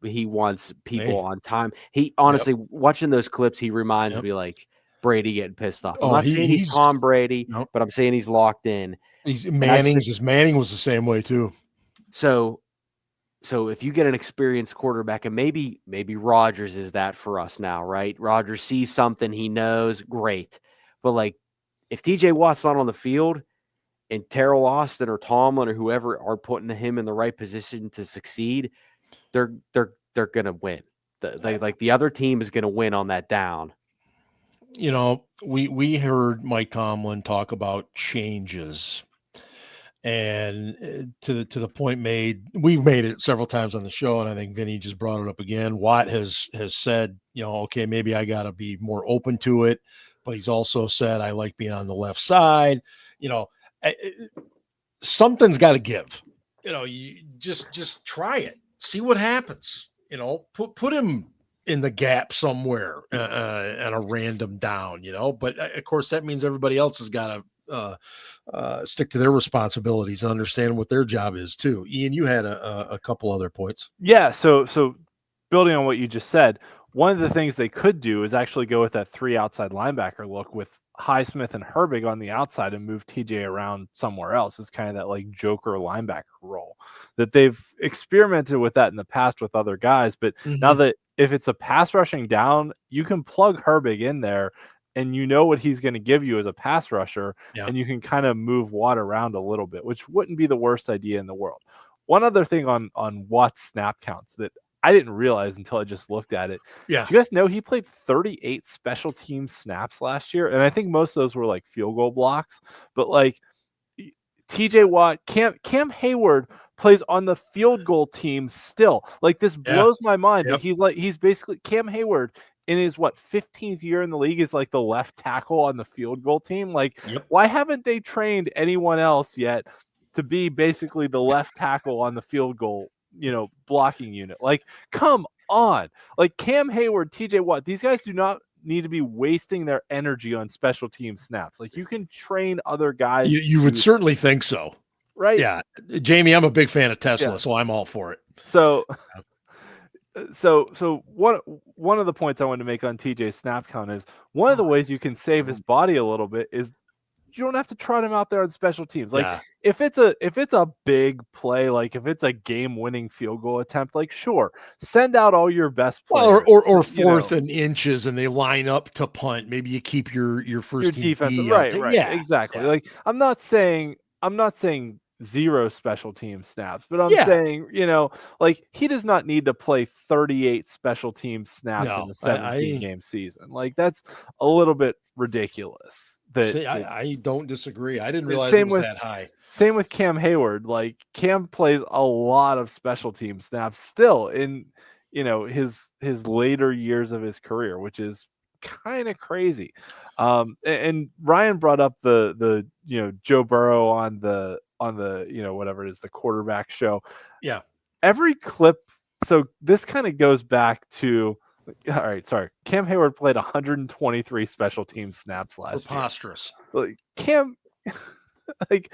wants people on time. He honestly, watching those clips, he reminds me like Brady getting pissed off. I'm not saying he's Tom Brady, but I'm saying he's locked in. Manning was the same way too. So if you get an experienced quarterback, and maybe Rodgers is that for us now, right? Rodgers sees something, he knows, great. But like if TJ Watt's not on the field, and Terrell Austin or Tomlin or whoever are putting him in the right position to succeed, they're gonna win. The other team is gonna win on that down. We heard Mike Tomlin talk about changes, and to the point we've made it several times on the show, and I think Vinny just brought it up again. Watt has said, okay, maybe I got to be more open to it, but he's also said I like being on the left side. Something's got to give. You just try it, see what happens. Put him in the gap somewhere and a random down. But of course that means everybody else has got to stick to their responsibilities and understand what their job is too. Ian, you had a couple other points. Yeah. So building on what you just said, one of the things they could do is actually go with that 3 outside linebacker look with Highsmith and Herbig on the outside and move TJ around somewhere else. It's kind of that like joker linebacker role that they've experimented with that in the past with other guys. But now that if it's a pass rushing down, you can plug Herbig in there and what he's going to give you as a pass rusher, and you can kind of move Watt around a little bit, which wouldn't be the worst idea in the world. One other thing on Watt's snap counts that I didn't realize until I just looked at it. Yeah. Do you guys know he played 38 special team snaps last year? And I think most of those were like field goal blocks. But like TJ Watt, Cam Hayward plays on the field goal team still. Like this blows my mind. That he's basically Cam Hayward in his 15th year in the league is like the left tackle on the field goal team. Like why haven't they trained anyone else yet to be basically the left tackle on the field goal blocking unit? Like, come on. Like Cam Hayward, TJ Watt, these guys do not need to be wasting their energy on special team snaps. Like you can train other guys. You would certainly think so. Right. Yeah. Jamie, I'm a big fan of Tesla, so I'm all for it. So one of the points I wanted to make on TJ's snap count is one of the ways you can save his body a little bit is you don't have to trot him out there on special teams. Like if it's a big play, like if it's a game-winning field goal attempt, like sure, send out all your best players. Well, or fourth and inches, and they line up to punt. Maybe you keep your first team defense, D right? Yeah, exactly. Yeah. Like I'm not saying 0 special team snaps, but I'm saying, like he does not need to play 38 special team snaps in a 17-game season. Like that's a little bit ridiculous. I don't disagree. I didn't realize it was that high. Same with Cam Hayward. Like Cam plays a lot of special team snaps still in, his later years of his career, which is kind of crazy. And Ryan brought up the Joe Burrow on the whatever it is, the quarterback show. Yeah. Every clip. So this kind of goes back to, all right, sorry. Cam Hayward played 123 special team snaps last year. Preposterous. Like Cam, like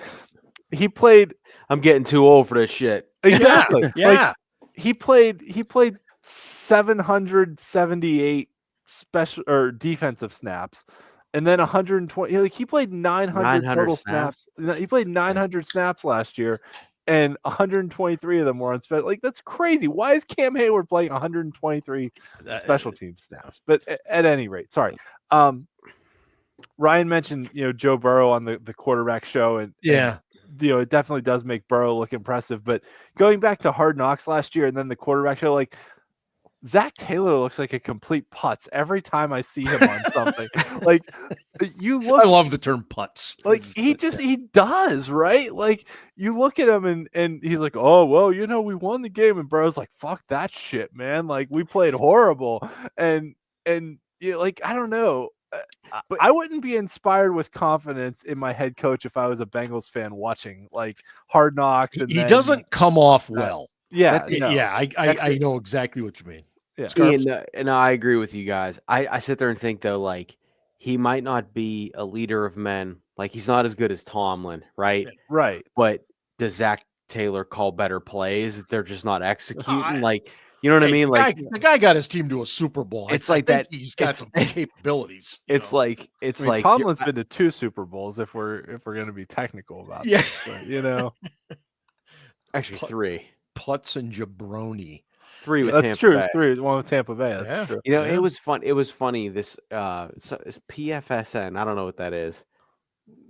he played. I'm getting too old for this shit. Exactly. Yeah. Like, he played 778 special or defensive snaps. and then 120. Like he played 900 total snaps. He played 900 snaps last year, and 123 of them were on special. Like that's crazy. Why is Cam Hayward playing 123 special team snaps? But at any rate, sorry. Ryan mentioned Joe Burrow on the quarterback show, and it definitely does make Burrow look impressive. But going back to Hard Knocks last year and then the quarterback show, like Zach Taylor looks like a complete putz every time I see him on something. Like you look, I love the term putz. Like he does, right? Like you look at him and he's like, oh well, we won the game, and Burrow's like, fuck that shit, man. Like we played horrible, and like I don't know. But I wouldn't be inspired with confidence in my head coach if I was a Bengals fan watching like Hard Knocks. And he doesn't come off well. I know exactly what you mean. Yeah, and I agree with you guys. I sit there and think though, like he might not be a leader of men. Like he's not as good as Tomlin, right? Right. But does Zach Taylor call better plays? They're just not executing. You know what I mean? Like the guy got his team to a Super Bowl. It's like that. He's got some capabilities. It's like Tomlin's been to 2 Super Bowls if we're going to be technical about it. But, actually 3. Putz and Jabroni. 3 with that's Tampa true. Bay. 3 1 with Tampa Bay. That's true. It was fun. It was funny. This it's PFSN. I don't know what that is.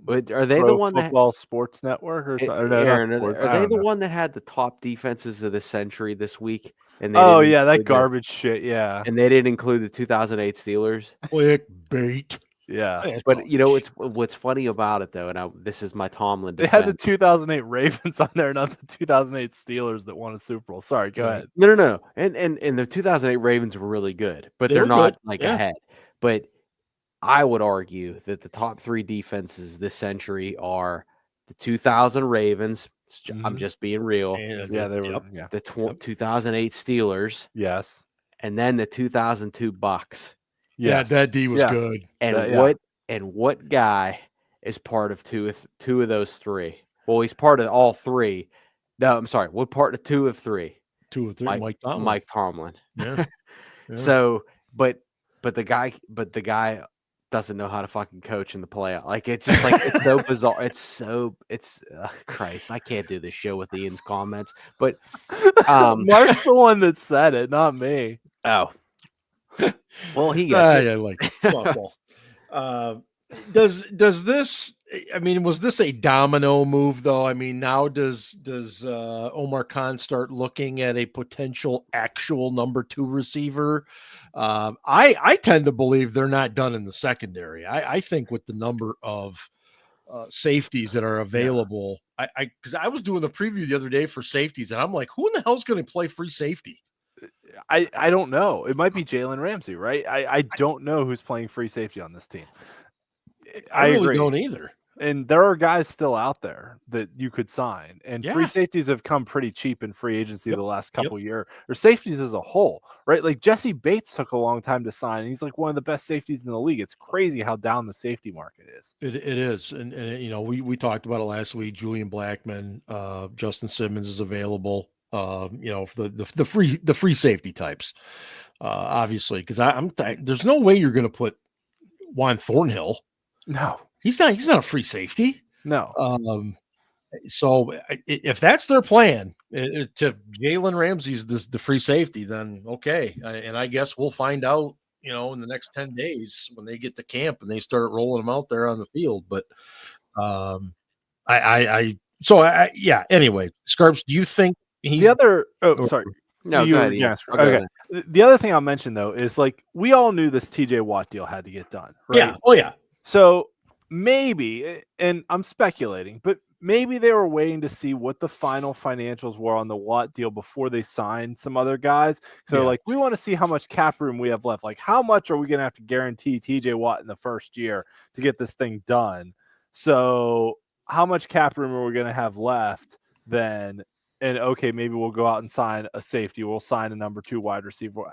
But are they the one Football Sports Network or something? Aaron, are they the one that had the top defenses of the century this week? And that garbage shit. Yeah, and they didn't include the 2008 Steelers. Clickbait. Yeah, but what's funny about it though, and this is my Tomlin defense. They had the 2008 Ravens on there, not the 2008 Steelers that won a Super Bowl. Sorry, go ahead. No. And the 2008 Ravens were really good, but they're not ahead. But I would argue that the top 3 defenses this century are the 2000 Ravens. I'm just being real. Yeah, they were. Yeah. The 2008 Steelers. Yes. And then the 2002 Bucks. Yeah, that D was good. And what guy is part of two of those 3? Well, he's part of all 3. No, I'm sorry. What part of 2 of 3? 2 of 3. Mike Tomlin. Yeah. So, but the guy doesn't know how to fucking coach in the playoff. Like it's just like it's so bizarre. It's Christ. I can't do this show with Ian's comments. But Mark's the one that said it, not me. Oh, well, he gets it. I like softball. Does this? I mean, was this a domino move though? I mean, now does Omar Khan start looking at a potential actual number 2 receiver? I tend to believe they're not done in the secondary. I think with the number of safeties that are available, because I was doing the preview the other day for safeties, and I'm like, who in the hell's going to play free safety? I don't know. It might be Jalen Ramsey, right? I don't know who's playing free safety on this team. I really agree. don't either. And there are guys still out there that you could sign. And free safeties have come pretty cheap in free agency the last couple years, or safeties as a whole, right? Like Jesse Bates took a long time to sign. And he's like one of the best safeties in the league. It's crazy how down the safety market is. It is. And we talked about it last week. Julian Blackmon, Justin Simmons is available. For the free safety types, obviously, because there's no way you're going to put Juan Thornhill. No, he's not a free safety. No. So if that's their plan, to Jalen Ramsey's the free safety, then okay. And I guess we'll find out, in the next 10 days when they get to camp and they start rolling them out there on the field. But anyway, Scarps, do you think the other? Oh, sorry. No, go ahead. Yes. Okay. The other thing I'll mention though is like we all knew this TJ Watt deal had to get done, right? Yeah. Oh yeah. So maybe, and I'm speculating, but maybe they were waiting to see what the final financials were on the Watt deal before they signed some other guys. So like, we want to see how much cap room we have left. Like, how much are we going to have to guarantee TJ Watt in the first year to get this thing done? So how much cap room are we going to have left then? And okay, maybe we'll go out and sign a safety. We'll sign a number 2 wide receiver.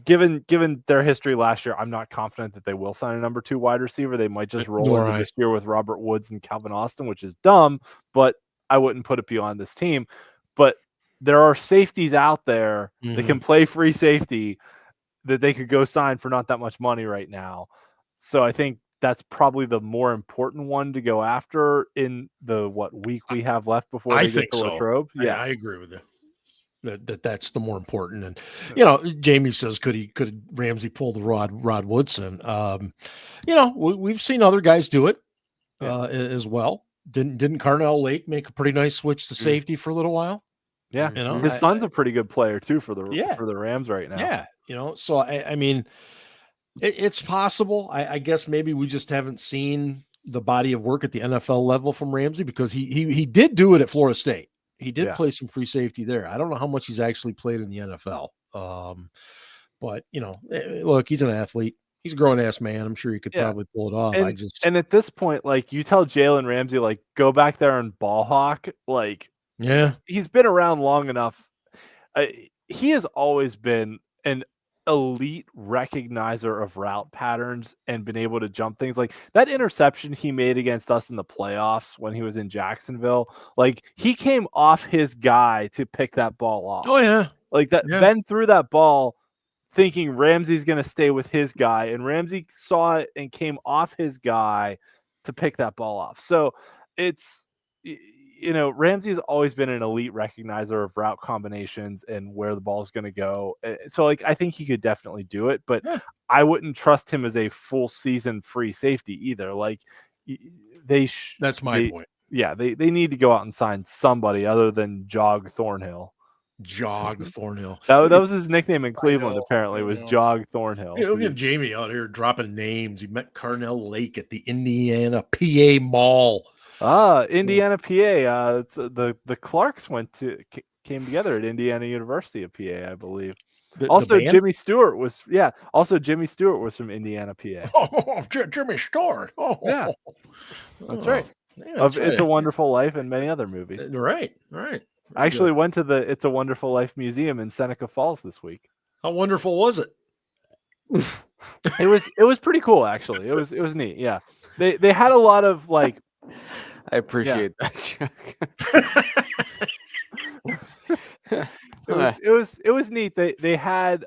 Given their history last year, I'm not confident that they will sign a number 2 wide receiver. They might just roll into this year with Robert Woods and Calvin Austin, which is dumb, but I wouldn't put it beyond this team. But there are safeties out there that can play free safety that they could go sign for not that much money right now. So I think that's probably the more important one to go after in the week we have left before they get to Latrobe. Yeah, I agree with you. That's the more important. And Jamie says, could Ramsey pull the Rod Woodson? We've seen other guys do it as well. Didn't Carnell Lake make a pretty nice switch to safety for a little while? Yeah, his son's a pretty good player too for the Rams right now. Yeah, so I mean, it's possible. I guess maybe we just haven't seen the body of work at the NFL level from Ramsey, because he did do it at Florida State. He did play some free safety there. I don't know how much he's actually played in the NFL. But look, he's an athlete. He's a grown-ass man. I'm sure he could probably pull it off. And at this point, like, you tell Jalen Ramsey, like, go back there and ball hawk. Like, he's been around long enough. He has always been an elite recognizer of route patterns and been able to jump things. Like that interception he made against us in the playoffs when he was in Jacksonville, like he came off his guy to pick that ball off. Oh yeah. Like that. Ben threw that ball thinking Ramsey's going to stay with his guy, and Ramsey saw it and came off his guy to pick that ball off. So it's, Ramsey's always been an elite recognizer of route combinations and where the ball is going to go. So, like, I think he could definitely do it, but I wouldn't trust him as a full season free safety either. Like, that's my point. Yeah, they need to go out and sign somebody other than Jog Thornhill. Jog Thornhill. That was his nickname in Cleveland, apparently, was Jog Thornhill. Look at Jamie out here dropping names. He met Carnell Lake at the Indiana PA Mall. Indiana, PA. It's the Clarks came together at Indiana University of PA, I believe. Jimmy Stewart was from Indiana, PA. Oh, Jimmy Stewart. Oh, yeah, that's right. Yeah, It's a Wonderful Life and many other movies. Right. I actually went to the It's a Wonderful Life Museum in Seneca Falls this week. How wonderful was it? It was pretty cool, actually. It was neat. Yeah, they had a lot of like. I appreciate that, Chuck. It was neat. They had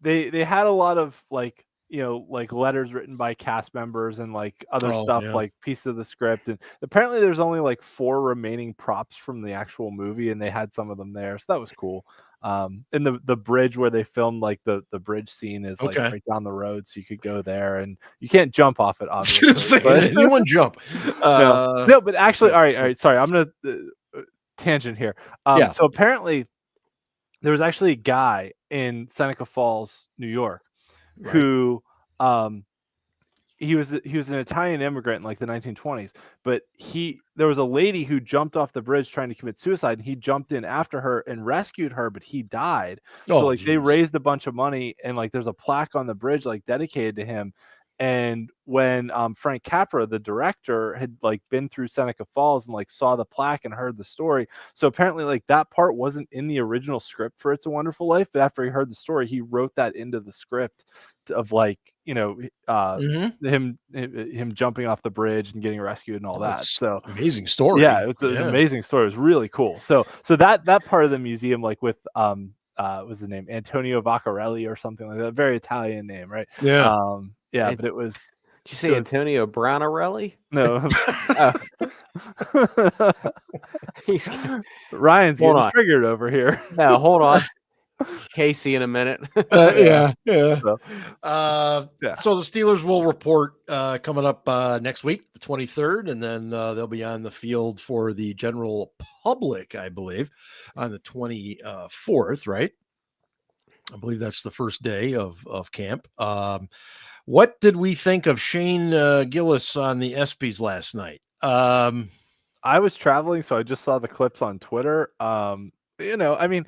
they had a lot of like letters written by cast members and like other stuff, like pieces of the script. And apparently there's only like 4 remaining props from the actual movie, and they had some of them there, so that was cool. And the bridge where they filmed like the bridge scene is like right down the road, so you could go there, and you can't jump off it, obviously. But you wouldn't jump. No, but actually, all right. Sorry, I'm gonna tangent here. So apparently, there was actually a guy in Seneca Falls, New York, who he was an Italian immigrant in like the 1920s, but there was a lady who jumped off the bridge trying to commit suicide, and he jumped in after her and rescued her, but he died. They raised a bunch of money, and like there's a plaque on the bridge like dedicated to him. And when Frank Capra, the director, had like been through Seneca Falls and like saw the plaque and heard the story, so apparently like that part wasn't in the original script for It's a Wonderful Life, but after he heard the story, he wrote that into the script of like him jumping off the bridge and getting rescued and all that. So amazing story. Yeah, it's an amazing story. It was really cool. So that part of the museum, like with what was the name, Antonio Vaccarelli or something like that, very Italian name, right? But it was. Did you say Antonio Brownarelli? No. Ryan's getting triggered over here. No, hold on. Casey in a minute. So the Steelers will report coming up next week, the 23rd, and then they'll be on the field for the general public, I believe, on the 24th, right? I believe that's the first day of camp. What did we think of Shane Gillis on the ESPYs last night? I was traveling, so I just saw the clips on Twitter. I mean,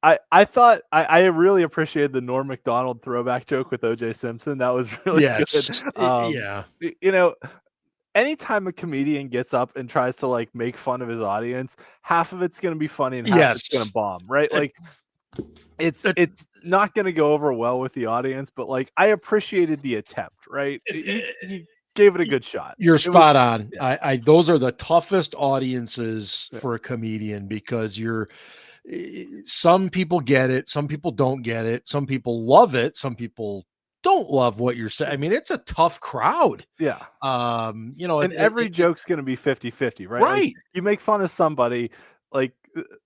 I thought I really appreciated the Norm Macdonald throwback joke with O.J. Simpson. That was really good. Anytime a comedian gets up and tries to like make fun of his audience, half of it's going to be funny and half it's going to bomb, right? Like it's not going to go over well with the audience, but like I appreciated the attempt, right? He gave it a good shot. You're spot on. Yeah. Those are the toughest audiences for a comedian, because some people get it, some people don't get it, some people love it, some people don't love what you're saying. I mean, it's a tough crowd. Yeah. And every joke's going to be 50-50, right? Right. Like, you make fun of somebody, like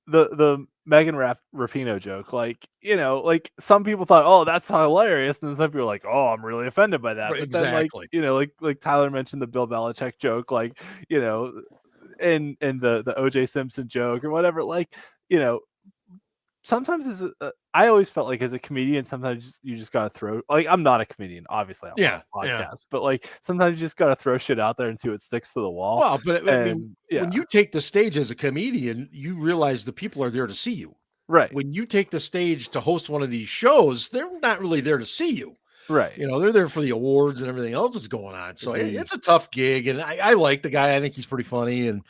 the Megan Rapinoe joke, like, like some people thought, oh, that's hilarious. And then some people are like, oh, I'm really offended by that. Right, But then, like, exactly. like Tyler mentioned the Bill Belichick joke, like, and the OJ Simpson joke or whatever, like, sometimes I always felt like as a comedian, sometimes you just gotta throw, like, I'm not a comedian, obviously, I'm on a podcast, but like sometimes you just gotta throw shit out there and see what sticks to the wall. Well, but I mean, yeah. when you take the stage as a comedian, you realize the people are there to see you. Right. When you take the stage to host one of these shows, they're not really there to see you. Right. They're there for the awards and everything else that's going on. So it's a tough gig, and I like the guy. I think he's pretty funny, and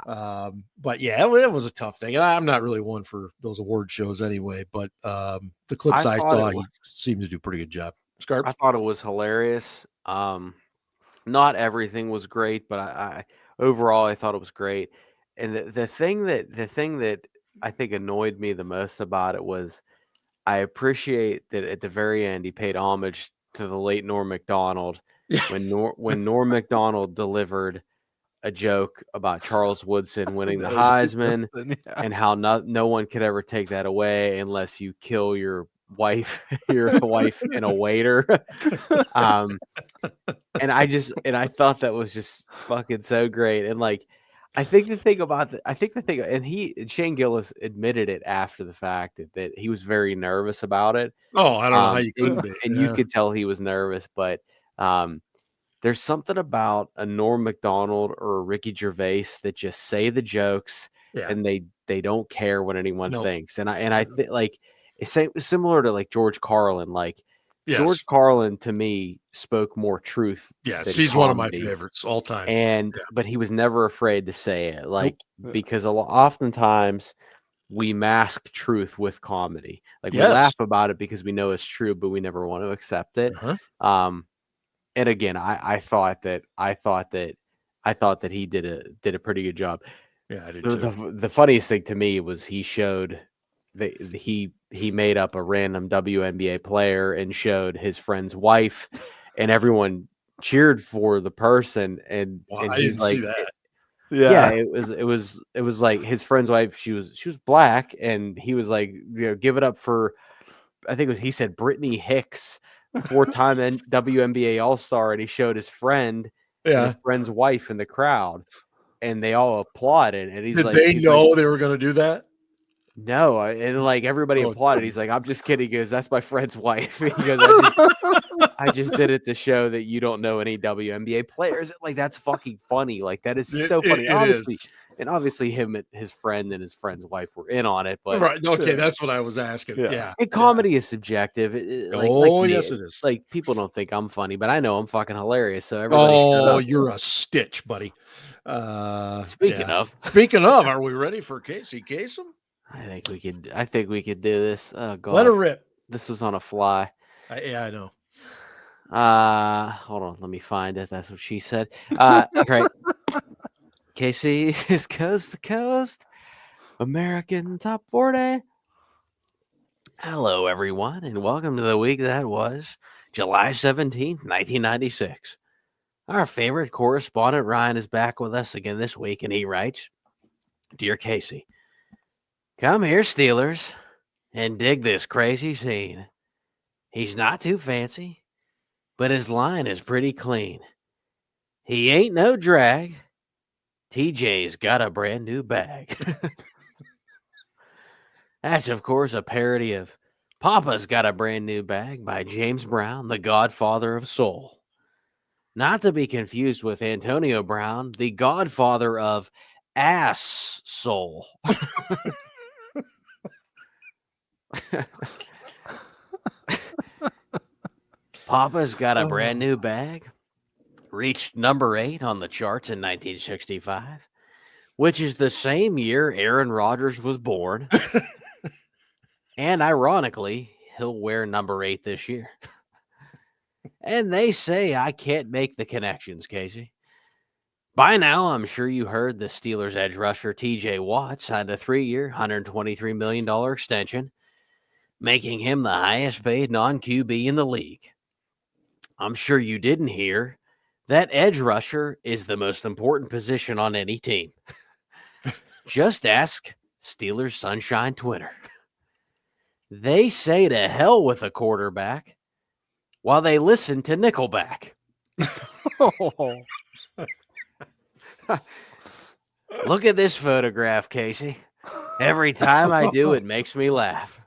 but yeah, it was a tough thing. And I'm not really one for those award shows anyway, but the clips I saw, he seemed to do a pretty good job. Scarp? I thought it was hilarious. Not everything was great, but I overall I thought it was great. And the thing that I think annoyed me the most about it was I appreciate that at the very end he paid homage to the late Norm Macdonald when Norm Macdonald delivered a joke about Charles Woodson winning the Heisman and how no one could ever take that away unless you kill your wife and a waiter. And I thought that was just fucking so great. And like, and Shane Gillis admitted it after the fact that he was very nervous about it. Oh, I don't know how you couldn't be. And you could tell he was nervous, but there's something about a Norm Macdonald or a Ricky Gervais that just say the jokes and they don't care what anyone thinks. And I think like it's similar to like George Carlin. Like George Carlin to me spoke more truth. Yes, he's one of my favorites all time. But he was never afraid to say it. Like because oftentimes we mask truth with comedy. Like we laugh about it because we know it's true, but we never want to accept it. And again, I thought that he did a pretty good job. Yeah, I did too. The funniest thing to me was he showed that he made up a random WNBA player and showed his friend's wife, and everyone cheered for the person. And he's like, it was like his friend's wife. She was black, and he was like, give it up for, I think he said Brittany Hicks, 4-time WNBA All-Star, and he showed his friend and his friend's wife in the crowd, and they all applauded. And he's like, they know they were going to do that? No, and like everybody applauded. He's like, I'm just kidding. He goes, that's my friend's wife. He goes, I just did it to show that you don't know any WNBA players. Like, that's fucking funny. Like, that is so funny. Obviously him and his friend and his friend's wife were in on it. But right, okay, that's what I was asking. Yeah. And comedy is subjective. Yes, it is. Like, people don't think I'm funny, but I know I'm fucking hilarious. So everybody, you're a stitch, buddy. Speaking of, are we ready for Casey Kasem? I think we could do this. Oh God, let her rip. This was on a fly. I know. Hold on, let me find it. That's what she said. Great. Casey is coast to coast, American Top 40. Hello, everyone, and welcome to the week that was July 17th, 1996. Our favorite correspondent, Ryan, is back with us again this week, and he writes, Dear Casey, come here, Steelers, and dig this crazy scene. He's not too fancy, but his line is pretty clean. He ain't no drag. TJ's got a brand new bag. That's, of course, a parody of Papa's Got a Brand New Bag by James Brown, the godfather of soul. Not to be confused with Antonio Brown, the godfather of ass soul. Papa's Got a Brand New Bag reached number 8 on the charts in 1965, which is the same year Aaron Rodgers was born. And ironically, he'll wear number 8 this year. And they say I can't make the connections, Casey. By now, I'm sure you heard the Steelers edge rusher TJ Watt signed a 3-year, $123 million extension, making him the highest paid non-QB in the league. I'm sure you didn't hear that edge rusher is the most important position on any team. Just ask Steelers Sunshine Twitter. They say to hell with a quarterback while they listen to Nickelback. Look at this photograph, Casey. Every time I do, it makes me laugh.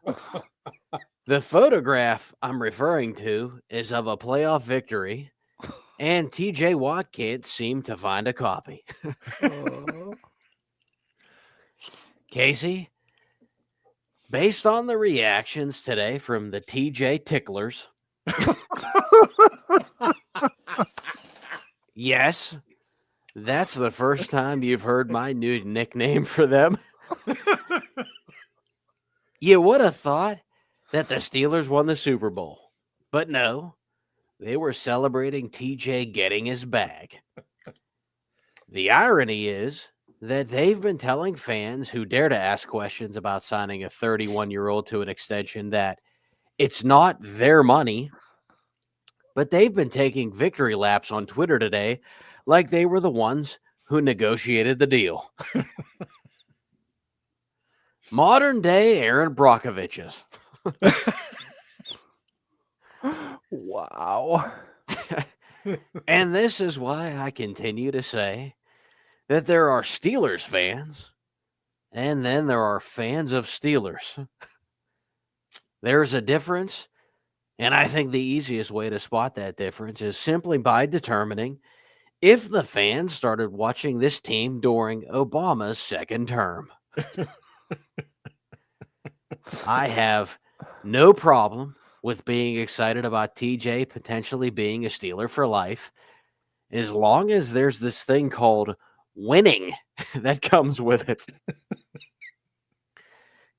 The photograph I'm referring to is of a playoff victory, and TJ Watt can't seem to find a copy. Casey, based on the reactions today from the TJ Ticklers, yes, that's the first time you've heard my new nickname for them. You would have thought that the Steelers won the Super Bowl, but no, they were celebrating TJ getting his bag. The irony is that they've been telling fans who dare to ask questions about signing a 31-year-old to an extension that it's not their money, but they've been taking victory laps on Twitter today like they were the ones who negotiated the deal. Modern day Aaron Brockoviches. Wow. And this is why I continue to say that there are Steelers fans, and then there are fans of Steelers. There's a difference, and I think the easiest way to spot that difference is simply by determining if the fans started watching this team during Obama's second term. I have no problem with being excited about TJ potentially being a Steeler for life, as long as there's this thing called winning that comes with it.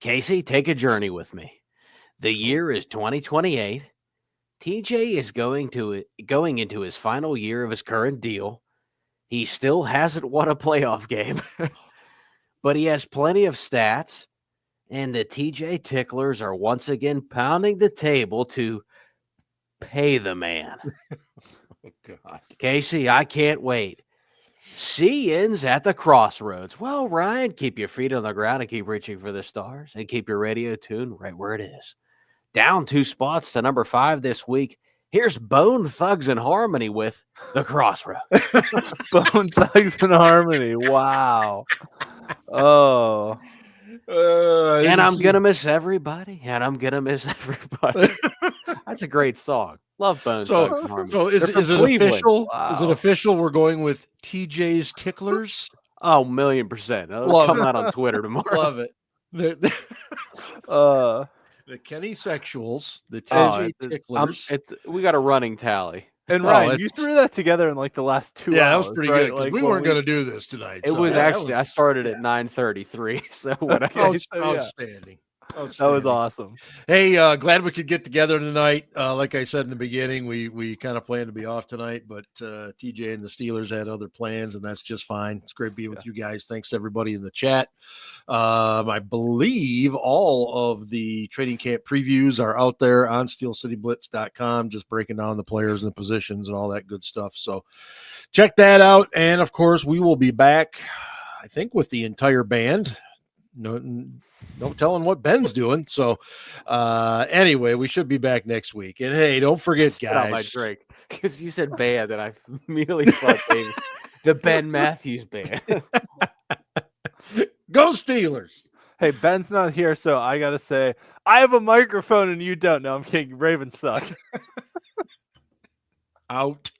Casey, take a journey with me. The year is 2028. TJ is going into his final year of his current deal. He still hasn't won a playoff game, but he has plenty of stats. And the TJ Ticklers are once again pounding the table to pay the man. Oh, God. Casey, I can't wait. See-ins at the crossroads. Well, Ryan, keep your feet on the ground and keep reaching for the stars and keep your radio tuned right where it is. Down 2 spots to number 5 this week. Here's Bone Thugs and Harmony with The Crossroads. Bone Thugs and Harmony. Wow. Oh. And I'm going to miss everybody. And I'm going to miss everybody. That's a great song. Love Bone Thugs and Harmony. So is it official? Wow. Is it official? We're going with TJ's Ticklers? Oh, 1,000,000%. It'll come out on Twitter tomorrow. Love it. The Kenny Sexuals, the TJ Ticklers. We got a running tally. And Ryan, you threw that together in like the last 2 hours. Yeah, that was pretty good. Like, we weren't going to do this tonight. It was actually, I started at 9:33. So outstanding. That was awesome. Hey, glad we could get together tonight. Like I said in the beginning, we kind of planned to be off tonight, but TJ and the Steelers had other plans, and that's just fine. It's great being with you guys. Thanks to everybody in the chat. I believe all of the training camp previews are out there on steelcityblitz.com, just breaking down the players and the positions and all that good stuff. So check that out. And of course, we will be back, I think, with the entire band. No telling what Ben's doing. So anyway, we should be back next week. And hey, don't forget, guys. My drink, because you said band, and I immediately thought the Ben Matthews Band. Go Steelers. Hey, Ben's not here, so I gotta say I have a microphone and you don't. No, I'm kidding. Ravens suck. Out.